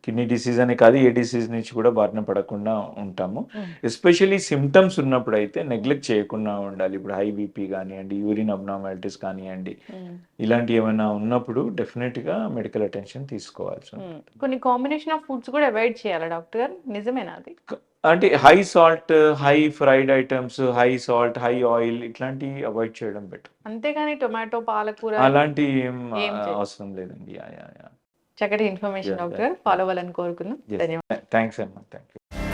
[SPEAKER 2] కిడ్నీ డిసీజ్ అనే కాదు ఏ డిసీజ్ నుంచి కూడా బారిన పడకుండా ఉంటాము.
[SPEAKER 1] హ్మ్.
[SPEAKER 2] ఎస్పెషల్లీ సిమ్టమ్స్ ఉన్నప్పుడైతే
[SPEAKER 1] హ్మ్.
[SPEAKER 2] నెగ్లెక్ట్ చేయకుండా ఉండాలి. ఇప్పుడు హై బీపీ కానియండి, యూరిన్ అబ్నార్మాలిటీస్ కానియండి,
[SPEAKER 1] హ్మ్.
[SPEAKER 2] ఇలాంటివి ఏమైనా ఉన్నప్పుడు డెఫినెట్‌గా మెడికల్ అటెన్షన్ తీసుకోవాల్సి
[SPEAKER 1] హ్మ్.
[SPEAKER 2] ఉంటుంది.
[SPEAKER 1] కొన్ని కాంబినేషన్ ఆఫ్ ఫుడ్స్ కూడా అవాయిడ్ చేయాలా డాక్టర్ గారు? నిజమేనా అది?
[SPEAKER 2] క అంటే high salt, high fried items, high salt, high oil ఇట్లాంటివి అవాయిడ్ చేయడం బెటర్.
[SPEAKER 1] అంతేగాని టొమాటో, పాలకూర
[SPEAKER 2] అలాంటివి ఏం
[SPEAKER 1] ఏం చేయకు.
[SPEAKER 2] అవసరం లేదండి. యాహ్! యాహ్! యాహ్!
[SPEAKER 1] చక్కటి ఇన్ఫర్మేషన్
[SPEAKER 2] యాహ్!
[SPEAKER 1] Doctor
[SPEAKER 2] yeah!
[SPEAKER 1] గారు. ఫాలో అవ్వాలని కోరుకుందాం.
[SPEAKER 2] యెస్.
[SPEAKER 1] ధన్యవాదాలు.
[SPEAKER 2] థాంక్స్ అమ్మా. Thank you.